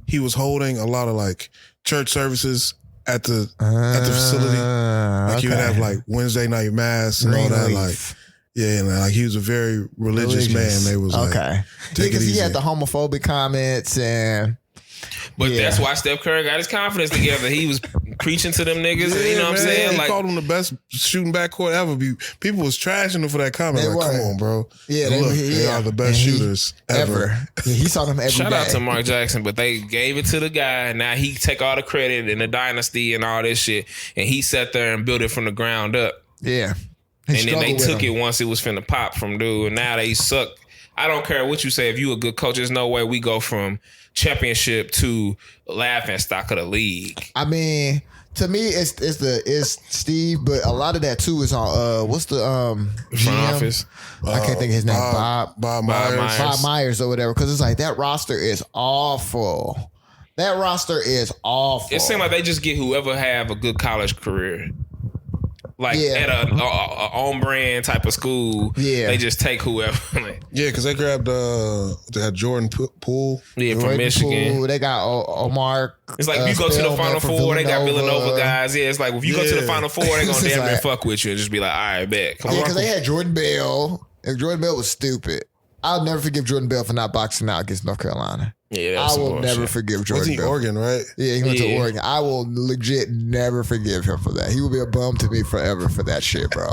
he was holding a lot of like church services at the facility. Like he would have like Wednesday night mass and all that. Like and like he was a very religious man. They was like,
because he had the homophobic comments and.
But that's why Steph Curry got his confidence together. He was preaching to them niggas. You know what I'm saying?
He
like,
called him the best shooting backcourt ever. People was trashing him for that comment. Like, come on, bro.
Yeah,
they are the best shooters ever.
Yeah, he saw them every
Shout
day.
out to Mark Jackson, but they gave it to the guy. Now he take all the credit and the dynasty and all this shit, and he sat there and built it from the ground up.
Yeah,
and then they took it once it was finna pop from dude, and now they suck. I don't care what you say. If you a good coach, there's no way we go from championship to laughing stock of the league.
I mean, to me, it's Steve, but a lot of that too is on what's the
front office?
I can't think of his name.
Bob Myers.
Bob Myers or whatever. Because it's like that roster is awful. That roster is awful.
It seems like they just get whoever have a good college career. Like at a on brand type of school, they just take whoever.
Yeah, because they grabbed they had Jordan Poole.
Yeah, from Michigan.
Poole, they got Omar.
It's like if you go to the Final Four, they got Villanova guys. Yeah, it's like if you go to the Final Four, they gonna damn near fuck with you and just be like, all right, bet.
Because they had Jordan Bell. And Jordan Bell was stupid. I'll never forgive Jordan Bell for not boxing out against North Carolina.
Yeah,
I will never forgive Jordan
Bell. Was he Oregon, right?
Yeah, he went to Oregon. I will legit never forgive him for that. He will be a bum to me forever for that shit, bro.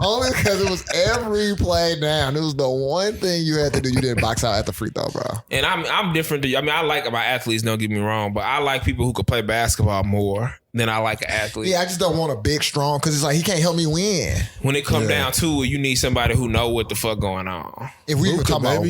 Only because it was every play down. It was the one thing you had to do. You didn't box out at the free throw, bro.
And I'm different. I mean, I like my athletes, don't get me wrong, but I like people who could play basketball more than I like an athlete.
Yeah, I just don't want a big, strong, because it's like he can't help me win.
When it come down to it, you need somebody who know what the fuck going on.
If we were talking about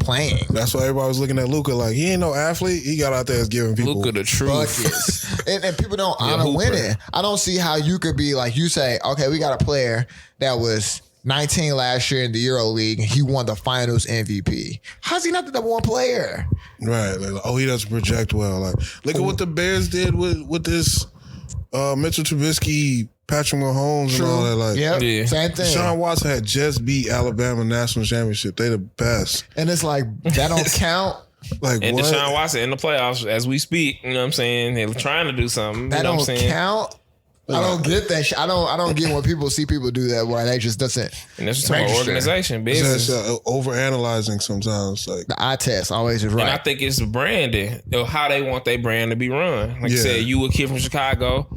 playing.
That's why everybody was looking at Luka like, he ain't no athlete. He got out there giving people
Luka the truth.
Buckets. and people don't honor winning. I don't see how you could be like, you say, okay, we got a player that was 19 last year in the Euro League and he won the finals MVP. How's he not the number one player?
Right. Like, he doesn't project well. Like, look at what the Bears did with this Mitchell Trubisky, Patrick Mahomes, and all that. Like,
yeah, same thing.
Deshaun Watson had just beat Alabama national championship. They the best.
And it's like, that don't count.
Like,
and
what?
Deshaun Watson in the playoffs as we speak, you know what I'm saying? They're trying to do something.
That
you know
don't
what I'm saying?
count. I don't get that shit. I don't get when people see people do that why they just doesn't.
And that's just an organization, business.
Overanalyzing sometimes. Like
the eye test always is right.
And I think it's branding, how they want their brand to be run. Like you said, you a kid from Chicago.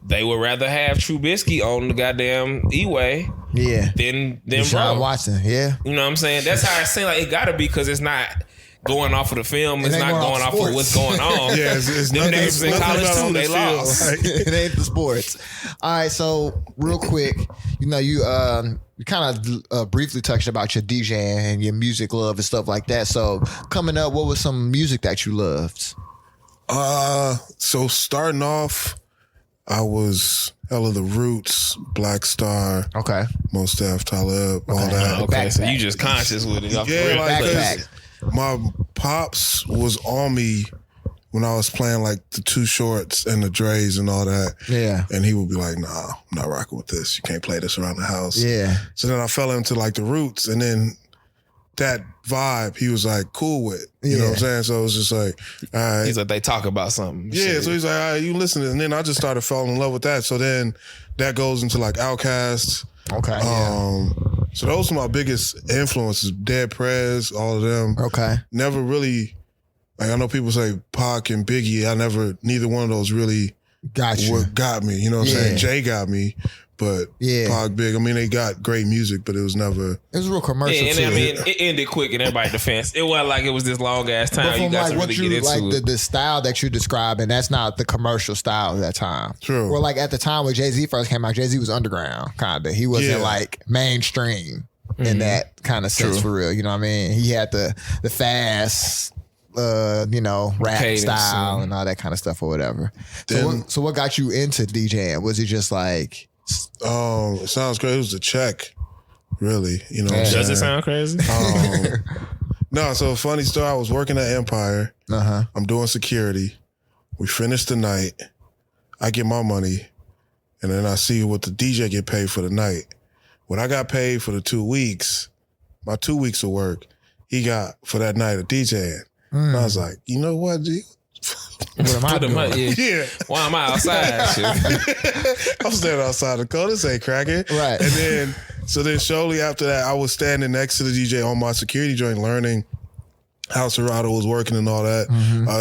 They would rather have Trubisky on the goddamn E-way than
Deshaun Watson. Yeah.
You know what I'm saying? That's how it seems like it got to be because it's not going off of the film. It's not going off of what's going on.
Yeah, it's nothing,
niggas in college too. They lost.
Like,
it ain't the sports. All right, so real quick, you kind of briefly touched about your DJing and your music love and stuff like that. So coming up, what was some music that you loved?
So starting off, I was hella The Roots, Black Star, Mos Def, Talib, all that.
Okay, so you just conscious with it.
Yeah, like my pops was on me when I was playing like the Too Shorts and the Dre's and all that.
Yeah.
And he would be like, nah, I'm not rocking with this. You can't play this around the house.
Yeah.
So then I fell into like The Roots, and then that vibe he was like cool with. You know what I'm saying? So it was just like, all right.
He's like, they talk about something.
Yeah,
Shit.
so he's like, all right, you listen to it. And then I just started falling in love with that. So then that goes into like Outkast.
Okay.
So those are my biggest influences. Dead Prez, all of them.
Okay.
Never really, like I know people say Pac and Biggie. Neither one of those really
got
me. You know what I'm saying? Jay got me. But Pac, Big, I mean, they got great music, but it was never.
It was real commercial.
Yeah, and I mean, it ended quick in everybody's defense. It wasn't like it was this long ass time. You got to really get into it.
The style that you describing, that's not the commercial style of that time.
True.
Or like at the time when Jay-Z first came out, Jay-Z was underground, kind of. He wasn't like mainstream in that kind of sense for real. You know what I mean? He had the fast, rap
cadence,
style and all that kind of stuff or whatever. So what got you into DJing? Was it just like...
it sounds crazy. It was a check, really. You know what I'm saying?
Does it sound crazy?
No, so funny story. I was working at Empire. I'm doing security. We finished the night. I get my money, and then I see what the DJ get paid for the night. When I got paid for the 2 weeks, my 2 weeks of work, he got for that night of DJing. And I was like, you know what, G?
What am I doing?
Yeah.
Why am I outside? Shit.
I'm standing outside the car. This ain't cracking.
Right.
And then, shortly after that, I was standing next to the DJ on my security joint learning how Serato was working and all that.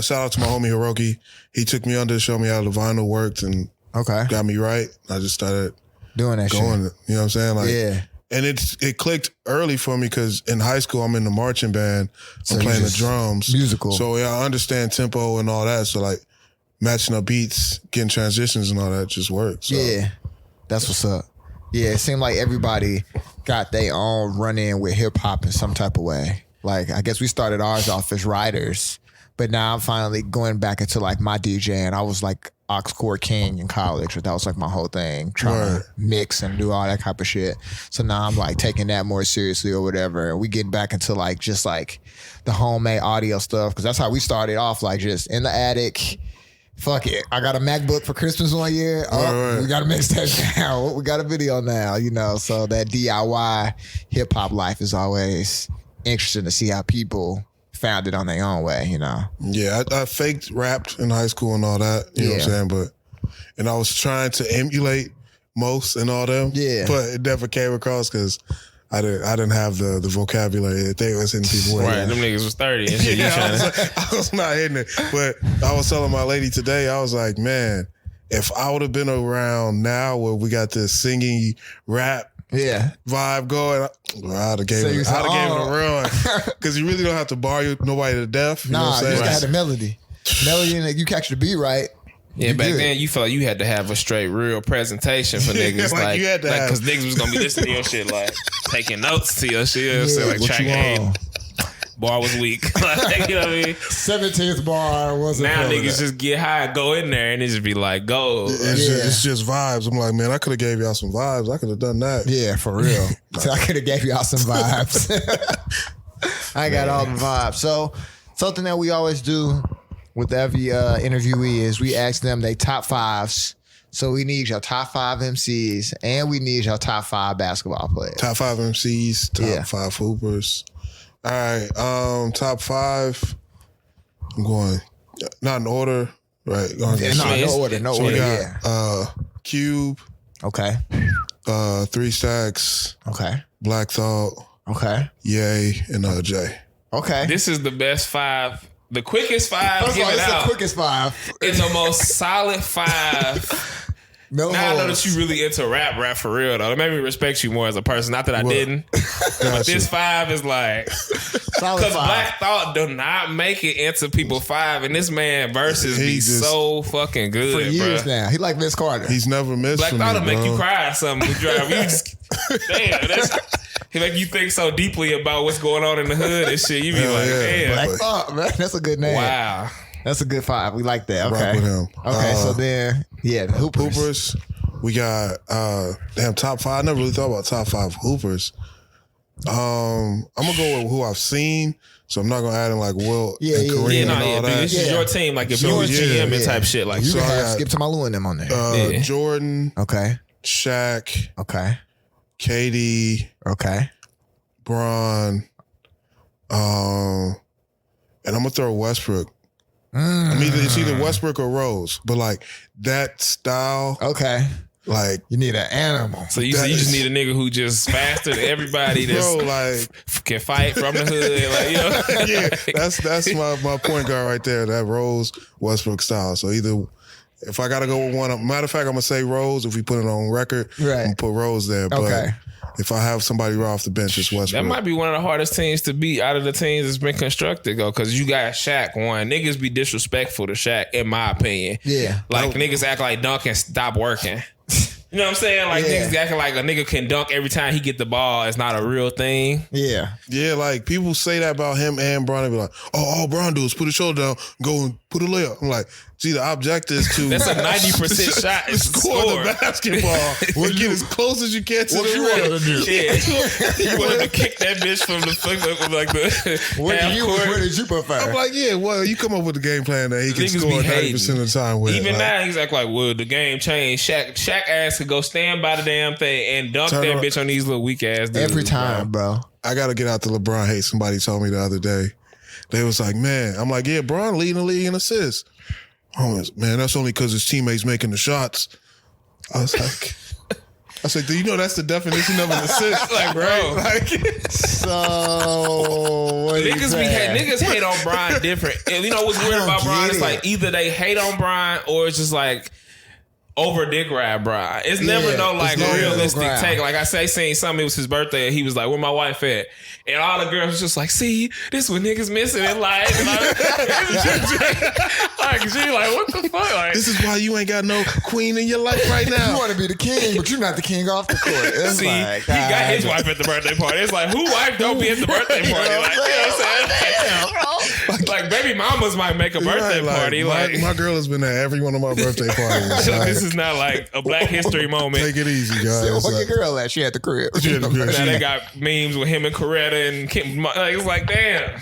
Shout out to my homie Hiroki. He took me under to show me how the vinyl worked and got me right. I just started
doing that
going,
shit.
You know what I'm saying? Like,
yeah.
And it clicked early for me because in high school, I'm in the marching band. I'm playing the drums.
Musical.
So yeah, I understand tempo and all that. So like matching up beats, getting transitions and all that just works. So.
Yeah. That's what's up. Yeah, it seemed like everybody got their own run-in with hip-hop in some type of way. Like, I guess we started ours off as writers, but now I'm finally going back into like my DJing. I was like aux chord king in college. That was like my whole thing, trying to mix and do all that type of shit. So now I'm like taking that more seriously or whatever. And we getting back into like just like the homemade audio stuff, because that's how we started off, like just in the attic. Fuck it. I got a MacBook for Christmas one year. We got to mix that down. We got a video now, So that DIY hip hop life is always interesting to see how people found it on their own way,
Yeah, I faked rapped in high school and all that, you know what I'm saying? And I was trying to emulate most and all them, but it never came across because I didn't have the vocabulary that they was hitting people with.
Right, them niggas was 30 and shit.
I was not hitting it. But I was telling my lady today, I was like, man, if I would have been around now where we got this singing rap vibe going, I'd have gave it a run. Because you really don't have to bar nobody to death. You know what I'm saying?
You just had a melody. And you catch the beat right.
Yeah, back then you felt like you had to have a straight real presentation for niggas.
like you had to have,
because niggas was gonna be listening to your shit, like taking notes to your shit. So like track 8, bar was weak. Like, you know what I mean?
17th bar wasn't.
Now niggas just get high, go in there, and it just be like, go.
It's just vibes. I'm like, man, I could have gave y'all some vibes. I could have done that.
Yeah, for real. So I could have gave y'all some vibes. I got all the vibes. So something that we always do with every interviewee is we ask them they top fives. So we need your top 5 MCs and we need your top 5 basketball players.
Top 5 MCs, top 5 hoopers. All right, top 5. I'm going not in order, right?
No order.
So we got Cube.
Okay.
3 Stacks.
Okay.
Black Thought.
Okay.
Yay and Jay.
Okay.
This is the best 5. The quickest 5 given out.
The quickest 5.
It's the most solid 5. Now I know that you really into rap for real though. It made me respect you more as a person. Not that I didn't, but this 5 is like, because Black Thought do not make it into people 5, and this man verses be so fucking good
for years
bro.
now. He like Vince Carter.
He's never missed.
Black Thought will make you cry or something. You just damn. He make you think so deeply about what's going on in the hood and shit. You be damn.
Black Thought, man. That's a good name.
Wow.
That's a good 5. We like that. Okay.
Rock with him.
Okay, so then, the
Hoopers. We got top 5. I never really thought about top 5 hoopers. I'm gonna go with who I've seen. So I'm not gonna add in like Will and Kareem and all that.
This is your team, like if you were GM and type shit. Like
you can have Skip to Malou and them on there.
Jordan.
Okay.
Shaq.
Okay.
KD.
Okay.
Bron. And I'm gonna throw Westbrook. It's either Westbrook or Rose, but like that style.
Okay.
Like
you need an animal.
So you just need a nigga who just faster than everybody that's can fight from the hood. Like, you know?
Yeah, that's my point guard right there. That Rose Westbrook style. So either if I gotta go with one, matter of fact, I'm gonna say Rose. If we put it on record, I'm gonna put Rose there. But if I have somebody right off the bench, it's Westbrook.
That might be one of the hardest teams to beat out of the teams that's been constructed, though, because you got Shaq. One, niggas be disrespectful to Shaq, in my opinion.
Yeah,
like niggas act like Duncan stop working. You know what I'm saying? Like niggas acting like a nigga can dunk every time he get the ball. It's not a real thing.
Yeah.
Yeah, like people say that about him and Bron. They be like, oh, all Bron do is put his shoulder down, go and put a layup. I'm like, gee, the object is to...
That's a 90% shot. It's
score the basketball. Or get as close as you can to the rim.
Yeah. You wanted to kick that bitch from the like the
where did you prefer?
I'm like, yeah, well, you come up with a game plan that he can score 90% of the time with.
Even now, he's like, well, the game changed. Shaq ass could go stand by the damn thing and dunk that bitch on these little weak ass dudes.
Every time, bro.
I got to get out the LeBron hate. Somebody told me the other day. They was like, man. I'm like, yeah, Bron leading the league in assists. Oh, man, that's only because his teammates making the shots. I was like... I said, do you know that's the definition of an assist?
Like, bro.
Like,
so
niggas hate on Bron different. And you know what's weird about Bron? It's like either they hate on Bron or it's just like over dick ride Bron. It's never no like realistic take. Like I seen something, it was his birthday and he was like, where my wife at? And all the girls was just like, see, this is what niggas missing in life. And like, she like, what the fuck? Like,
this is why you ain't got no queen in your life right now.
You want to be the king, but you're not the king off the court. It's
see,
like,
he got his wife at the birthday party. It's like, who wife don't be at the birthday party? Like, you know what I'm saying? Like, baby mamas might make a birthday party.
My girl has been at every one of my birthday parties.
So this is not like a Black History moment.
Take it easy, guys.
So where your girl at? She at the crib.
Now they got memes with him and Coretta and Kim. Like, it's like, damn.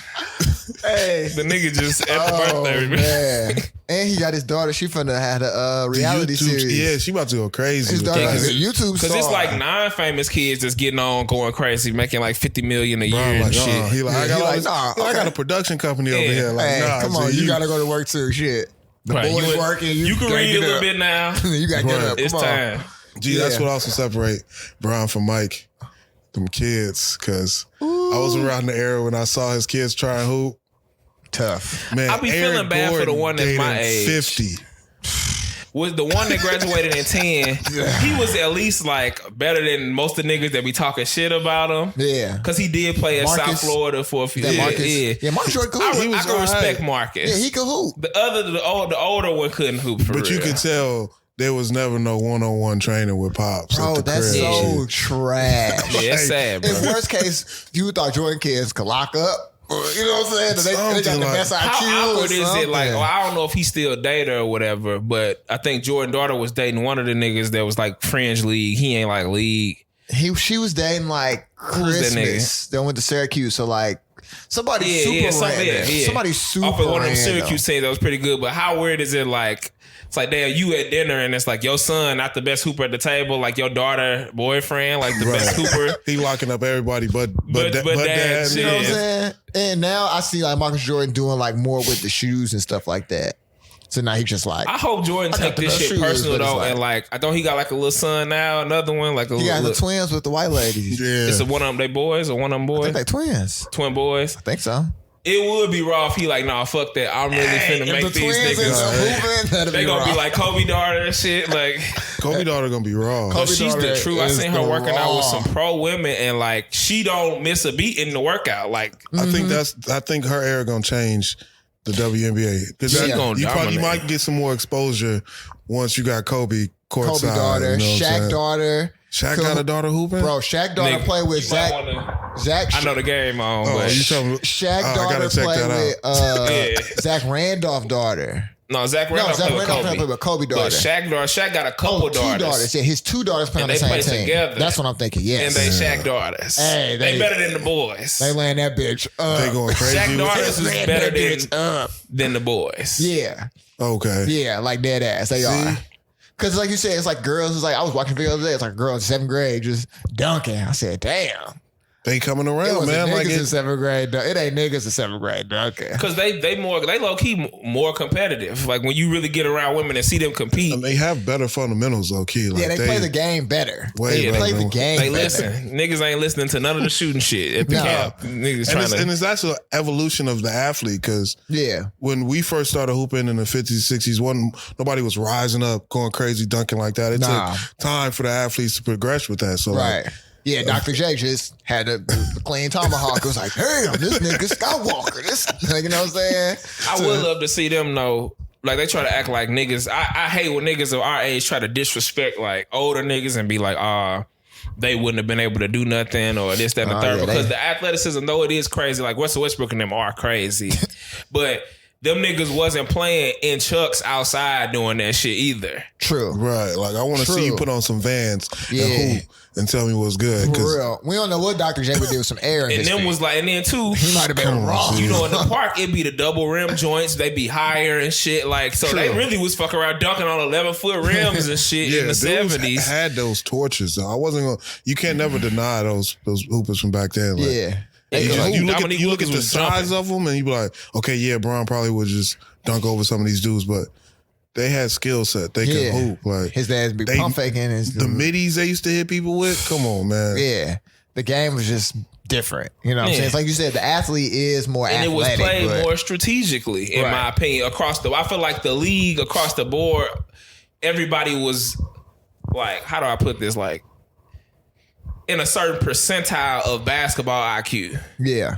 Hey,
the nigga just at the birthday.
Man. And he got his daughter. She finna have a reality series.
Yeah, she about to go crazy.
His daughter is a YouTube star.
Because it's like non-famous kids that's getting on, going crazy, making like $50 million a year and shit.
He like, I got a production company over here. Like,
hey, come on, you gotta go to work too. Shit, the boys working.
You can read a little bit now.
You gotta get up.
It's time.
Gee, that's what also separate Bron from Mike. Them kids, because I was around the era when I saw his kids try and hoop.
Tough.
Man,
I be feeling bad for the one that's my age.
50.
Was the one that graduated in 10, he was at least like better than most of the niggas that be talking shit about him.
Yeah.
Because he did play at South Florida for a few years.
Yeah, Marcus could hoop.
I can respect Marcus.
Yeah, he could hoop.
The older one couldn't hoop for real.
But you could tell there was never no one-on-one training with Pops.
Bro, that's so trash.
Yeah, it's sad, bro.
In worst case, you thought Jordan kids could lock up. You know what I'm saying? They got the best IQ.
How awkward is it? Like, I don't know if he still dated or whatever, but I think Jordan's daughter was dating one of the niggas that was like fringe league. He ain't like league.
She was dating like Christmas. They went to Syracuse, so like somebody super random. Somebody super
off of one of them
random.
Syracuse teams that was pretty good. But how weird is it? Like, it's like, damn, you at dinner and it's like your son, not the best hooper at the table, like your daughter boyfriend, like the best hooper.
He locking up everybody but dad.
You know what I'm saying? And now I see like Marcus Jordan doing like more with the shoes and stuff like that. So now he's just like,
I hope Jordan take this shit personal though, and like I know he got like a little son now, another one like
he got the twins with the white ladies.
Yeah,
it's one of them they boys or one of them boys.
I think they twins,
twin boys.
I think so.
It would be raw if he like, nah, fuck that. I'm really finna make these niggas. They gonna be like Kobe daughter and shit. Like
Kobe daughter gonna be raw.
She's the truth. I seen her working out with some pro women and like she don't miss a beat in the workout. Like
I think her era gonna change the WNBA because you might get some more exposure once you got Kobe courtside.
Kobe daughter, Shaq daughter.
Shaq got a daughter hooping?
Bro, Shaq daughter play with Zach.
I know the game on. But
you tell me.
Shaq daughter play with Zach Randolph daughter.
No, Zach Randolph
play with Kobe daughter.
But Shaq got a couple daughters.
2 daughters. Yeah, his 2 daughters play on the same team. Together. That's what I'm thinking. Yes.
And they Shaq daughters.
Hey,
they better than the boys.
They laying that bitch up.
They going crazy.
Shaq daughters is better than the boys.
Yeah.
Okay.
Yeah, like dead ass. They are. Because like you said, it's like girls. It's like I was watching video the other day. It's like a girl in 7th grade just dunking. I said, damn.
They coming
It
around,
was
man.
niggas
Like
in 7th grade. It ain't niggas in 7th grade. Okay.
Because they low key more competitive. Like when you really get around women and see them compete,
and they have better fundamentals, low key. Like
Yeah, they play the game better. They play the game
they
better.
listen. Niggas ain't listening to none of the shooting shit at the
No.
camp. Niggas
and it's actually an evolution of the athlete because when we first started hooping in the 50s, 60s, nobody was rising up, going crazy, dunking like that. It took time for the athletes to progress with that. So like,
yeah, Dr. J just had a clean tomahawk. It was like, damn, this nigga Skywalker. This, you know what I'm saying?
I would love to see them know. Like they try to act like niggas. I hate when niggas of our age try to disrespect like older niggas and be like, they wouldn't have been able to do nothing or this, that, and the third. Because the athleticism, though it is crazy, like Russell Westbrook and them are crazy. But them niggas wasn't playing in chucks outside doing that shit either.
True.
Right. Like I want to see you put on some Vans and hoop and tell me what's good.
For real. We don't know what Dr. J would do with some air in
and
his
then
feet.
was like, and then too,
he might have been wrong.
You know, in the park, it'd be the double rim joints. They be higher and shit. Like, so they really was fucking around dunking on 11-foot rims and shit in the 70s.
Had those torches. Though. I wasn't gonna. You can't never deny those hoopers from back then. Like, you look at the size of them and you be like, okay, yeah, Bron probably would just dunk over some of these dudes, but they had skill set. They could hoop. Like
his dad's be pump faking.
The middies they used to hit people with. Come on, man.
Yeah, the game was just different. You know what I'm saying? It's like you said, the athlete is more athletic.
And it was played more strategically, in my opinion, across the. I feel like the league across the board, everybody was like, how do I put this? Like, in a certain percentile of basketball IQ.
Yeah.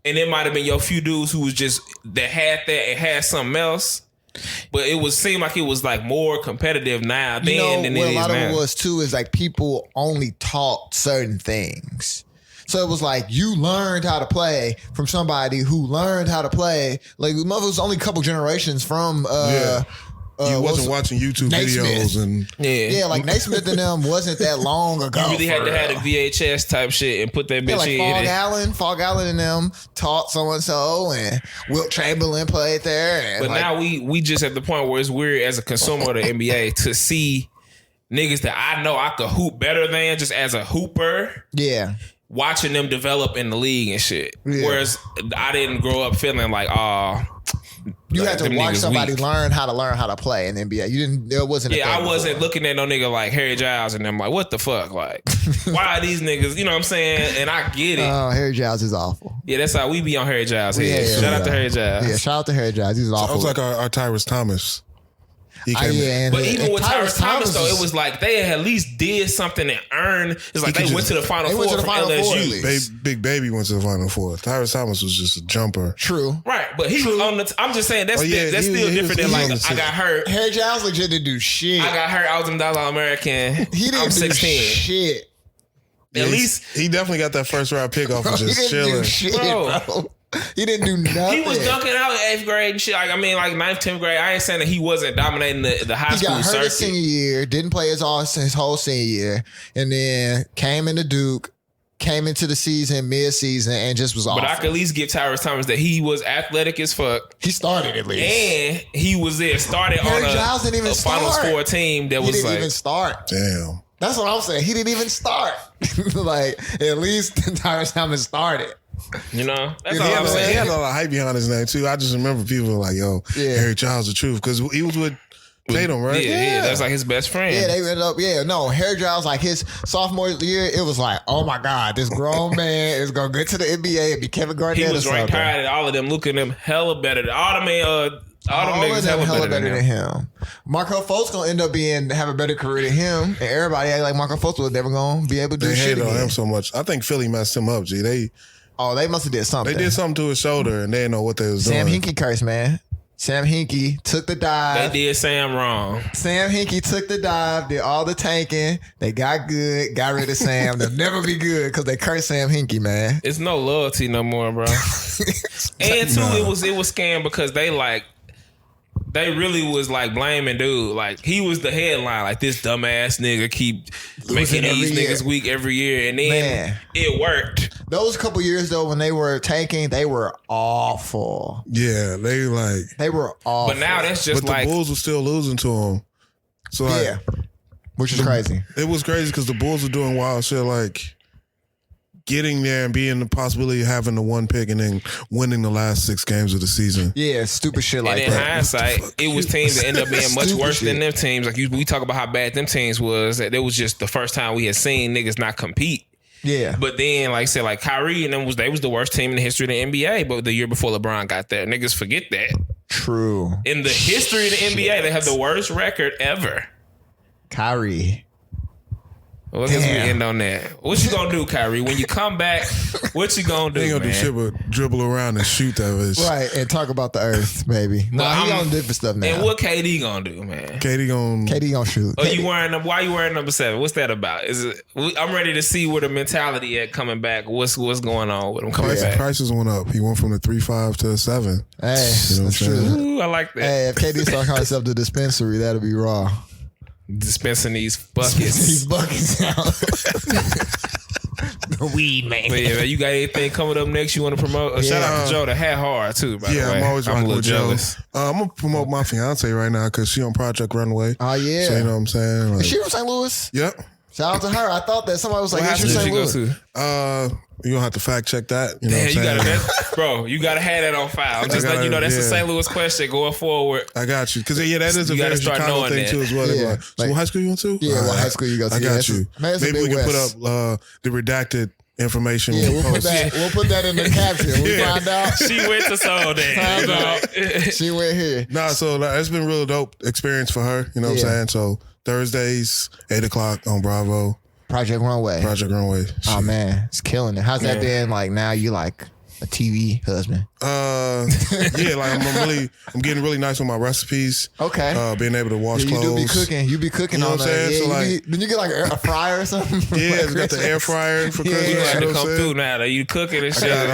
And it might have been your few dudes who was just that had that and had something else. But it seemed like it was like more competitive now than it is now.
What a lot of it was too is like people only taught certain things. So it was like you learned how to play from somebody who learned how to play. Like it was only a couple generations from
you wasn't watching YouTube videos and
like Naismith and them wasn't that long ago.
You really had to have a VHS type shit and put that bitch
like
in.
Fog Allen and them taught so and so, and Wilt Chamberlain played there.
But now we just at the point where it's weird as a consumer of the NBA to see niggas that I know I could hoop better than just as a hooper.
Yeah.
Watching them develop in the league and shit. Yeah. Whereas I didn't grow up feeling like,
you had to watch somebody learn how to play in the NBA. You didn't. There wasn't.
I wasn't looking at no nigga like Harry Giles and them like, what the fuck? Like, why are these niggas? You know what I'm saying? And I get it.
Oh, Harry Giles is awful.
Yeah, that's how we be on Harry Giles here. Shout out to Harry Giles.
Yeah, shout out to Harry Giles. He's awful.
Sounds like our Tyrese Thomas.
But even with Tyrese Thomas though, it was like they at least did something and earned. It's like they went to the Final Four from LSU.
Big Baby went to the Final Four. Tyrese Thomas was just a jumper.
True.
Right, but he was on the. I'm just saying that's still different than like I got hurt.
Harry Giles legit didn't do shit.
I got hurt. I was in All-American.
He didn't do shit.
At least he definitely got that first round pick off of just chilling.
Bro. He didn't do nothing.
He was dunking out in 8th grade and shit. Like, I mean, like 9th, 10th grade. I ain't saying that he wasn't dominating the high school circuit. He got hurt his
senior year, didn't play his whole senior year, and then came into Duke, came into the season, mid-season, and just was awful.
But I could at least give Tyrese Thomas that he was athletic as fuck.
He started at least.
And he was there. Started
Harry
on
Giles didn't even
a Finals 4 team that was like... He didn't
even start.
Damn.
That's what I'm saying. He didn't even start. Like, at least Tyrese Thomas started.
You know, that's all I'm saying.
He had a lot of hype behind his name too. I just remember people were like, "Yo, Harry Giles the truth," because he was with Tatum, right?
Yeah, that's like his best friend.
Yeah, they ended up. Harry Giles, like his sophomore year, it was like, oh my god, this grown man is gonna get to the NBA and be Kevin Garnett.
He was ranked higher than all of them. Look at them, hella better than all the man. All them niggas hella better than him.
Marco Fultz gonna end up have a better career than him, and everybody act like Marco Fultz was never gonna be able to do shit.
They hate on him so much. I think Philly messed him up. G, they
must have did something.
They did something to his shoulder, and they didn't know what they was
doing.
Sam
Hinkie curse, man. Sam Hinkie took the dive.
They did Sam wrong.
Sam Hinkie took the dive, did all the tanking. They got good, got rid of Sam. They'll never be good because they cursed Sam Hinkie, man.
It's no loyalty no more, bro. And two, it was scam because they really was like blaming dude. Like he was the headline. Like this dumbass nigga keep making these niggas weak every year, and then it worked.
Those couple years though, when they were tanking, they were awful.
Yeah, they
were awful.
But now that's just
the Bulls were still losing to them. So
which is crazy.
It was crazy because the Bulls were doing wild shit. Like getting there and being the possibility of having the one pick and then winning the last 6 games of the season.
Yeah, stupid shit like
and in
that.
hindsight, it was teams that ended up being much worse than them teams. Like we talk about how bad them teams was. That it was just the first time we had seen niggas not compete.
Yeah.
But then, like I said, like Kyrie and them they was the worst team in the history of the NBA. But the year before LeBron got there, niggas forget that.
True.
In the history of the NBA, they have the worst record ever.
Kyrie.
Well, let's end on that. What you gonna do, Kyrie? When you come back, what you gonna do?
He ain't gonna do shit but dribble around and shoot that bitch.
Right, and talk about the earth, baby. No, he on different stuff now.
And what KD gonna do, man?
KD gonna shoot.
Oh, you wearing them? Why you wearing number 7? What's that about? Is it? I'm ready to see where the mentality at coming back. What's going on with him coming back?
Prices went up. He went from the 3.5 to 7.
Hey,
you know
that's true.
Ooh, I like that.
Hey, if KD start calling himself the dispensary, that'll be raw.
Dispensing these buckets.
These buckets out. The weed man.
But yeah, man, you got anything coming up next you want to promote? Shout out to Joe, the hat hard too. By the way,
I'm always rocking
a little
with
jealous.
Joe. I'm gonna promote my fiance right now because she on Project Runway.
Oh yeah,
so you know what I'm saying. Like,
is she from St. Louis?
Yep.
Shout out to her. I thought that somebody was like,
What
"Is she
house
from
did
St.
you
Louis?"
go to?
You gonna have to fact check that. You know
Yeah,
what I'm saying?
bro. You gotta have that on file. I'm just letting you know that's a St. Louis question going forward.
I got you because that is a
You gotta
very
start
Chicago
knowing
thing
that.
too as well.
Yeah.
Like, so what high school you went to?
Yeah, what high school you go to?
I got you.
Man,
Maybe we can put up the redacted information.
Yeah,
when we
we'll
post.
put that in the caption. When we
Yeah.
find out.
She went to Soul
Find out. She went here.
Nah, so like, it's been a real dope experience for her. You know what I'm saying? So Thursdays, 8:00 on Bravo.
Project Runway.
Oh
man, it's killing it. How's that been? Like now you like a TV husband.
Yeah, like I'm getting really nice with my recipes.
Okay.
Being able to wash
You
clothes.
do be cooking. You be cooking
You know
on
what I'm
that.
saying?
Yeah,
So,
then you get like a fryer or something.
Yeah, it's got the air fryer for Christmas.
You
You
had
know
to
what I'm
come
saying?
through now. You cooking and shit.
I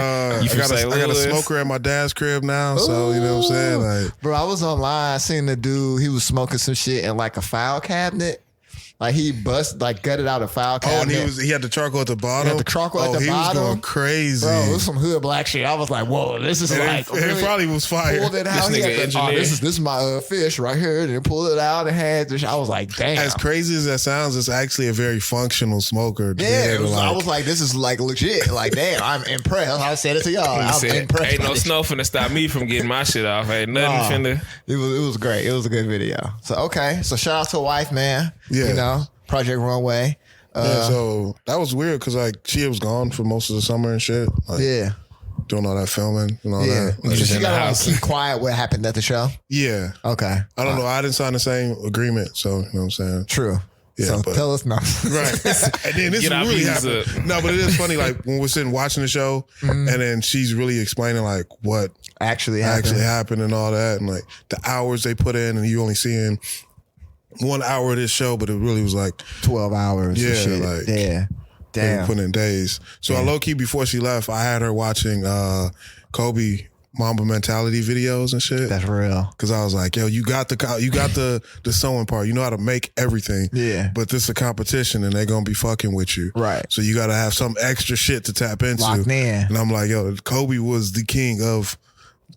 got a smoker at my dad's crib now, so you know what I'm saying. Like,
bro, I was online. I seen the dude. He was smoking some shit in like a file cabinet. Like he gutted out a file cabinet.
and he had the charcoal at the bottom.
He had the charcoal at the
he
bottom.
was going crazy.
Bro, it was some hood black shit. I was like, whoa, this is like
it probably was fire.
Pulled it out.
This
He
nigga
had
engineer.
this is my fish right here. And then pulled it out and had this. I was like, damn.
As crazy as that sounds, it's actually a very functional smoker.
Yeah, I was like, this is like legit. Like, damn, I'm impressed. I said it to y'all. I'm impressed.
Ain't
by
no
this.
snow finna stop me from getting my shit off. Ain't nothing finna.
It was great. It was a good video. So okay. So shout out to a wife, man.
Yeah.
You know, Project Runway.
Yeah, so that was weird because like she was gone for most of the summer and shit. Like,
Yeah.
doing all that filming and all
Yeah.
that.
So she
in the
got to
house.
keep quiet what happened at the show.
Yeah.
Okay.
I don't know. I didn't sign the same agreement, so you know what I'm saying.
True.
Yeah,
so
but-
tell us now.
Right. And then this
Get our
really
views
happened.
up.
No, but it is funny, like when we're sitting watching the show and then she's really explaining like what
Actually
happened and all that and like the hours they put in and you only seeing 1 hour of this show, but it really was like
12 hours.
Yeah,
and shit.
like-
yeah.
they
Damn.
put in days. So I low key before she left, I had her watching Kobe Mamba mentality videos and shit.
That's real.
Cause I was like, yo, you got the sewing part. You know how to make everything.
Yeah.
But this is a competition and they're gonna be fucking with you.
Right.
So you gotta have some extra shit to tap into.
Locked in.
And I'm like, yo, Kobe was the king of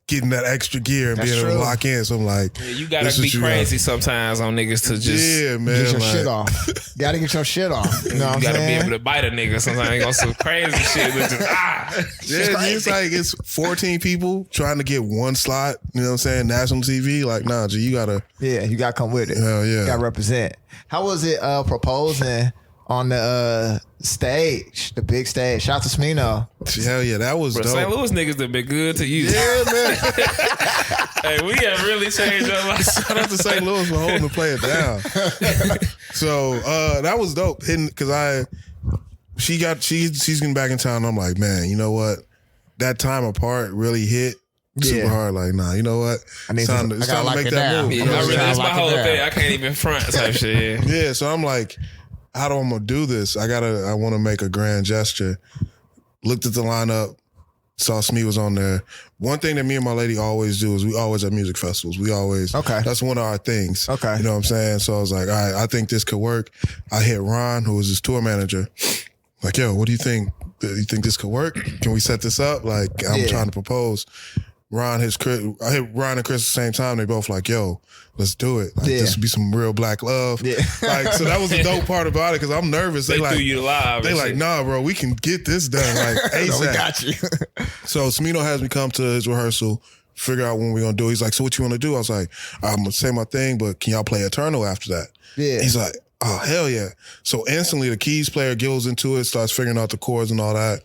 getting that extra gear and
That's
being able
true.
to lock in. So I'm like,
Yeah, you
this
gotta
is
be
what you
crazy sometimes on niggas to just.
yeah, man.
Get your
like,
shit off. Gotta get your shit off. You know what I'm
You gotta be
saying?
able to bite a nigga sometimes on some crazy shit. With just,
Yeah, it's like it's 14 people trying to get one slot, you know what I'm saying? National TV. Like, nah, G, you gotta.
Yeah, you gotta come with it.
Hell yeah.
You gotta represent. How was it proposing on the stage, the big stage? Shout out to Smino.
Hell yeah, that was
Bro,
dope.
St. Louis niggas have been good to you.
Yeah, man.
Hey, we have really changed our lives.
Shout out to St. Louis for holding the player down. So that was dope. Hitting because she's getting back in town. I'm like, man, you know what? That time apart really hit super
Yeah.
hard. Like, nah, you know what?
I need
It's time
to-
to, it's
I gotta
time to
lock
make
it
that
down.
move.
Yeah,
You know
I
what I'm
really,
saying?
that's my
Lock it
whole
down.
thing. I can't even front type shit. Yeah.
Yeah, so I'm like, how do I gonna do this? I want to make a grand gesture. Looked at the lineup, saw Smee was on there. One thing that me and my lady always do is we always have music festivals. We always,
Okay.
that's one of our things.
Okay.
You know what I'm saying? So I was like, all right, I think this could work. I hit Ron, who was his tour manager. Like, yo, what do you think? Do you think this could work? Can we set this up? Like, I'm
Yeah.
trying to propose. Ron hit Chris at the same time. They both like, yo, let's do it. Like, this would be some real black love. Yeah. Like, so that was the dope part about it because I'm nervous.
They
like,
threw you live.
They like, nah, bro, we can get this done like ASAP.
No, we got you.
So Smino has me come to his rehearsal, figure out when we're gonna do it. He's like, so what you want to do? I was like, I'm gonna say my thing, but can y'all play Eternal after that? Yeah. He's like, oh hell yeah. So instantly the keys player goes into it, starts figuring out the chords and all that.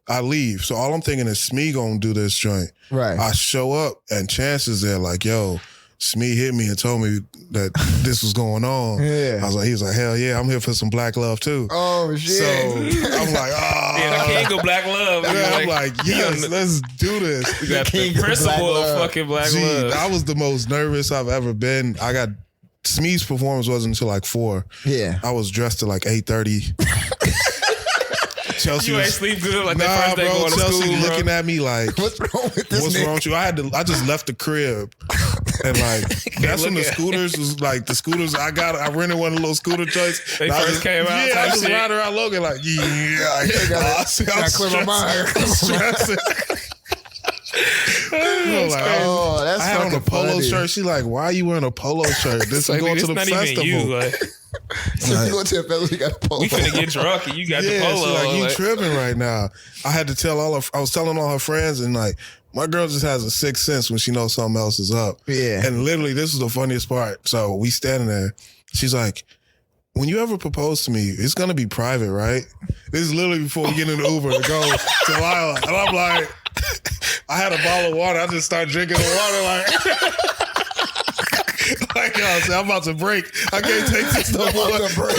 I leave. So all I'm thinking is Smee gonna do this joint. Right. I show up and Chance is there like, yo, Smee hit me and told me that this was going on. Yeah. He was like, hell yeah, I'm here for some black love too. Oh shit. So I'm like, oh.
Yeah, the king of black love.
Yeah, I'm like, yes, let's do this.
We got the principle of fucking black love.
I was the most nervous I've ever been. Smee's performance wasn't until like 4. Yeah. I was dressed at like 8:30. Chelsea
you ain't sleep good like that first day going to
Chelsea
school,
looking at me like,
what's wrong with this?
What's wrong with you? I just left the crib, and like that's when the scooters was like the scooters. I rented one of the little scooter joints.
They first came out.
Yeah, I just ride around Logan like, I gotta clear my mind. Stressing.
That's
I had on a polo shirt. She like, why are you wearing a polo shirt? This is going to the festival.
So you go to a festival, you got a polo.
We finna get drunk and you got the polo.
So like, you tripping right now. I had to tell I was telling all her friends and like, my girl just has a sixth sense when she knows something else is up. Yeah. And literally, this is the funniest part. So we standing there. She's like, when you ever propose to me, it's going to be private, right? This is literally before we get in the Uber to go to Lila. And I'm like, I had a bottle of water. I just started drinking the water like... like, I'm about to break. I can't take this no more. I'm about to break.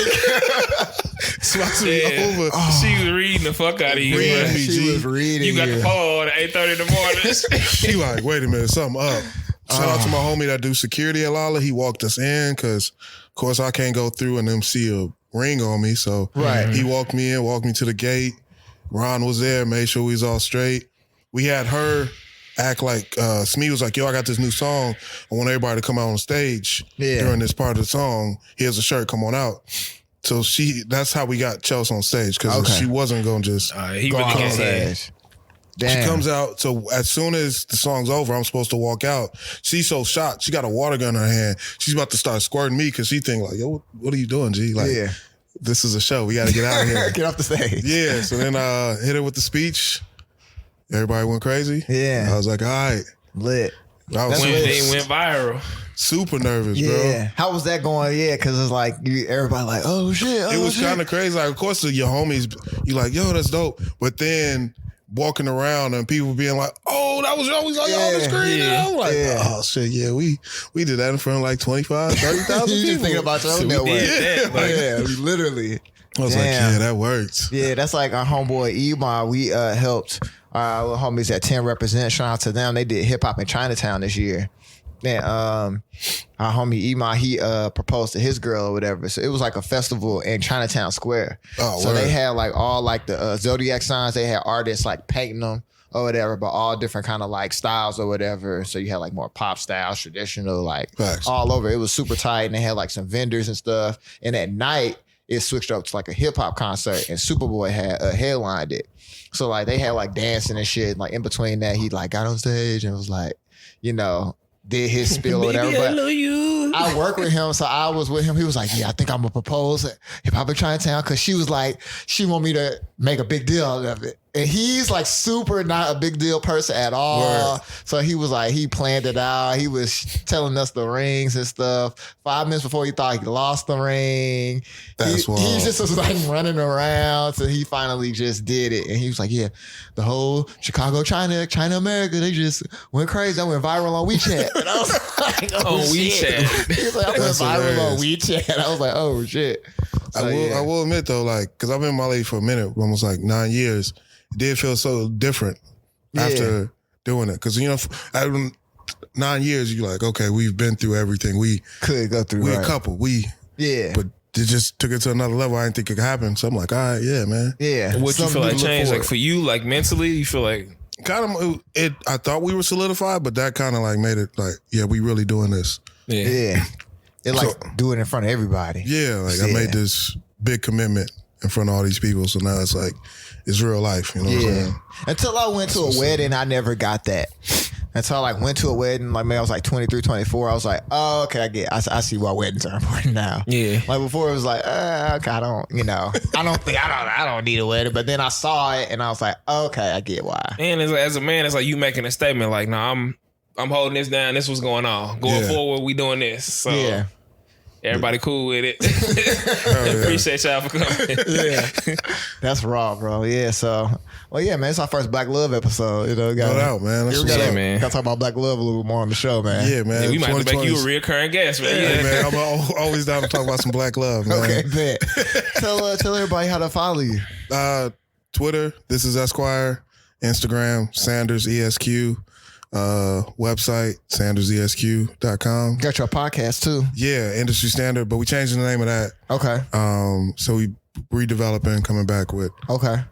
It's about to be over.
She was reading the fuck out of you.
Yeah, she was reading.
You got the pole at 8:30 in the morning.
She like, wait a minute, something up. Shout out to my homie that do security at Lala. He walked us in because, of course, I can't go through and them see a ring on me. So he walked me in, walked me to the gate. Ron was there, made sure we was all straight. We had her act like Smee was like, yo, I got this new song. I want everybody to come out on stage during this part of the song. Here's a shirt, come on out. So that's how we got Chelsea on stage because she wasn't going to just
he really
on stage. Damn. She comes out. So as soon as the song's over, I'm supposed to walk out. She's so shocked. She got a water gun in her hand. She's about to start squirting me because she think like, yo, what are you doing, G? Like, this is a show. We got to get out of here.
Get off the stage.
Yeah. So then hit her with the speech. Everybody went crazy. Yeah. I was like, all right.
Lit.
Went viral.
Super nervous, bro.
Yeah. How was that going? Yeah, because it's like everybody like, oh shit.
It was kind of crazy. Like, of course, your homies, you like, yo, that's dope. But then walking around and people being like, oh, that was always on the screen. Yeah. I'm like, oh shit, yeah, we did that in front of like 25, 30,000 people.
You just thinking about your own network. We literally.
I was like, yeah, that works.
Yeah, that's like our homeboy Iman. We helped our little homies at 10 Represent. Shout out to them. They did hip hop in Chinatown this year. Then our homie Iman, he proposed to his girl or whatever. So it was like a festival in Chinatown Square. Oh, so they had like all like the zodiac signs. They had artists like painting them or whatever, but all different kind of like styles or whatever. So you had like more pop styles, traditional, like all over. It was super tight, and they had like some vendors and stuff. And at night, it switched up to like a hip hop concert, and Superboy had headlined it. So like they had like dancing and shit. And like in between that, he like got on stage and was like, you know, did his spiel or whatever. But I work with him, so I was with him. He was like, yeah, I think I'm gonna propose at Hip Hop in Chinatown, because she was like, she want me to make a big deal out of it. And he's like super not a big deal person at all. Word. So he was like, he planned it out. He was telling us the rings and stuff. 5 minutes before he thought he lost the ring. He just was like running around. So he finally just did it. And he was like, yeah, the whole Chicago, China, America, they just went crazy. I went viral on WeChat. And I was like, oh, on WeChat. He was like, I went viral on WeChat. I was like, oh shit. So,
I will admit though, like, because I've been in Mali for a minute, almost like 9 years. It did feel so different after doing it. Because, you know, after 9 years, you're like, okay, we've been through everything. We
could go through.
We a couple. But it just took it to another level. I didn't think it could happen. So I'm like, all right, yeah, man.
Yeah.
What you feel like changed? Like for you, like mentally, you feel like?
Kind of, I thought we were solidified, but that kind of like made it like, yeah, we really doing this.
Yeah. It like do it in front of everybody.
Yeah, like I made this big commitment in front of all these people. So now it's like, it's real life, you know what I'm saying?
Until I went to a wedding, I never got that. until I like went to a wedding. Like maybe I was like 23, 24. I was like, oh, okay, I see why weddings are important now.
Yeah.
Like before it was like, okay, I don't need a wedding. But then I saw it and I was like, okay, I get why.
And as a man, it's like you making a statement like, nah, I'm holding this down. This what's going on. Going forward, we doing this. So
yeah.
Everybody cool with it. Appreciate y'all for coming.
Yeah. That's raw, bro. Yeah. So, well, yeah, man, it's our first Black Love episode. You know,
no doubt, man. That's
man.
Gotta talk about Black Love a little bit more on the show, man.
Yeah, man.
Yeah, we might have to make you a reoccurring guest, man.
Yeah, man. I'm always down to talk about some Black Love, man.
Okay, bet. Tell everybody how to follow you.
Twitter, this is Esquire. Instagram, Sanders ESQ. Website, sandersesq.com.
Got your podcast too.
Yeah, Industry Standard, but we changed the name of that.
Okay.
So we redeveloping, coming back with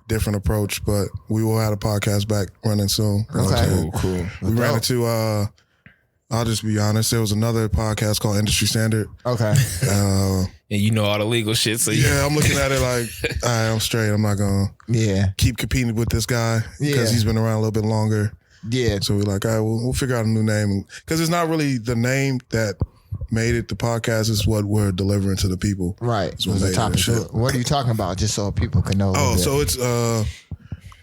different approach, but we will have a podcast back running soon.
Okay.
Cool.
We ran into I'll just be honest, there was another podcast called Industry Standard.
Okay.
And you know all the legal shit, so
yeah, I'm looking at it like I'm straight. I'm not gonna keep competing with this guy because he's been around a little bit longer.
Yeah.
So we're like, all right, we'll figure out a new name. Because it's not really the name that made it. The podcast is what we're delivering to the people.
Right. The topic. What are you talking about? Just so people can know.
So it's,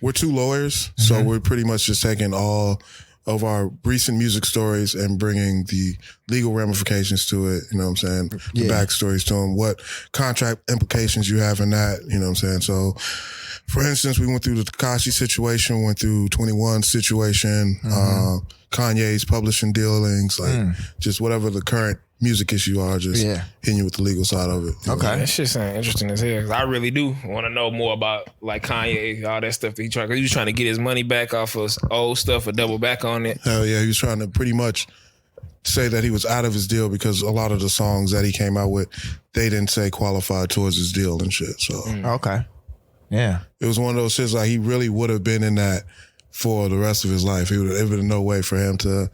we're two lawyers. Mm-hmm. So we're pretty much just taking all of our recent music stories and bringing the legal ramifications to it. You know what I'm saying? The backstories to them. What contract implications you have in that. You know what I'm saying? So, for instance, we went through the Tekashi situation, went through 21's situation, Kanye's publishing dealings, like just whatever the current music issue are, just hitting you with the legal side of it.
Okay.
That shit sound interesting as hell. I really do want to know more about like Kanye, all that stuff that he was trying to get his money back off of old stuff or double back on it.
Hell yeah, he was trying to pretty much say that he was out of his deal because a lot of the songs that he came out with, they didn't say qualified towards his deal and shit. So
okay. Yeah.
It was one of those shits like he really would have been in that for the rest of his life. It would have been no way for him to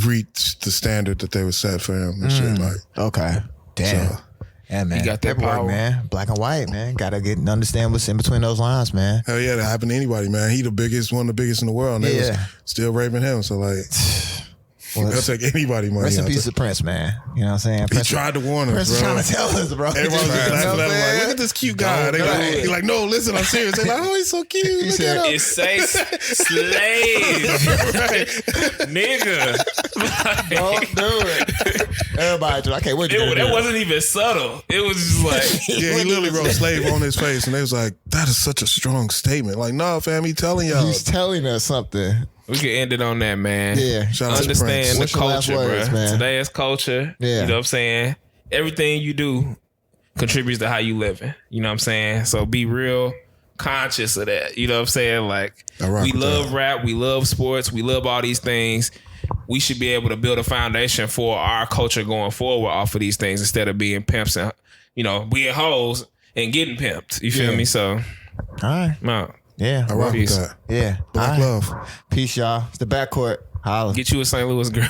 reach the standard that they would set for him and shit. Like,
okay. Damn.
So,
yeah, man.
You got that
paperwork,
power,
man. Black and white, man. Gotta understand what's in between those lines, man.
Hell yeah, that happened to anybody, man. He the biggest, one of the biggest in the world. And they was still raping him. So like, they'll take anybody money.
Rest in peace to Prince, man. You know what I'm saying?
Prince, he tried to warn us,
Prince
bro.
Trying to tell us, bro.
Everyone was just laughing at him like, look at this cute guy. He's like, no, listen, I'm serious. They're like, oh, he's so cute.
He said,
it says slave. Nigga.
Don't do it. Everybody, I can't wait to do it.
That wasn't even subtle. It was just like,
yeah, he literally wrote slave on his face. And they was like, that is such a strong statement. Like, no, fam, he telling y'all.
He's telling us something.
We can end it on that, man.
Yeah.
Understand the culture,
words,
bro.
Man.
Today's culture.
Yeah.
You know what I'm saying? Everything you do contributes to how you living. You know what I'm saying? So be real conscious of that. You know what I'm saying? Like, we love rap. We love sports. We love all these things. We should be able to build a foundation for our culture going forward off of these things instead of being pimps and, you know, being hoes and getting pimped. You feel me? So,
all right.
No.
Yeah.
I rock with that.
Yeah.
Black love.
Peace, y'all. It's the Backcourt. Holla.
Get you a St. Louis girl.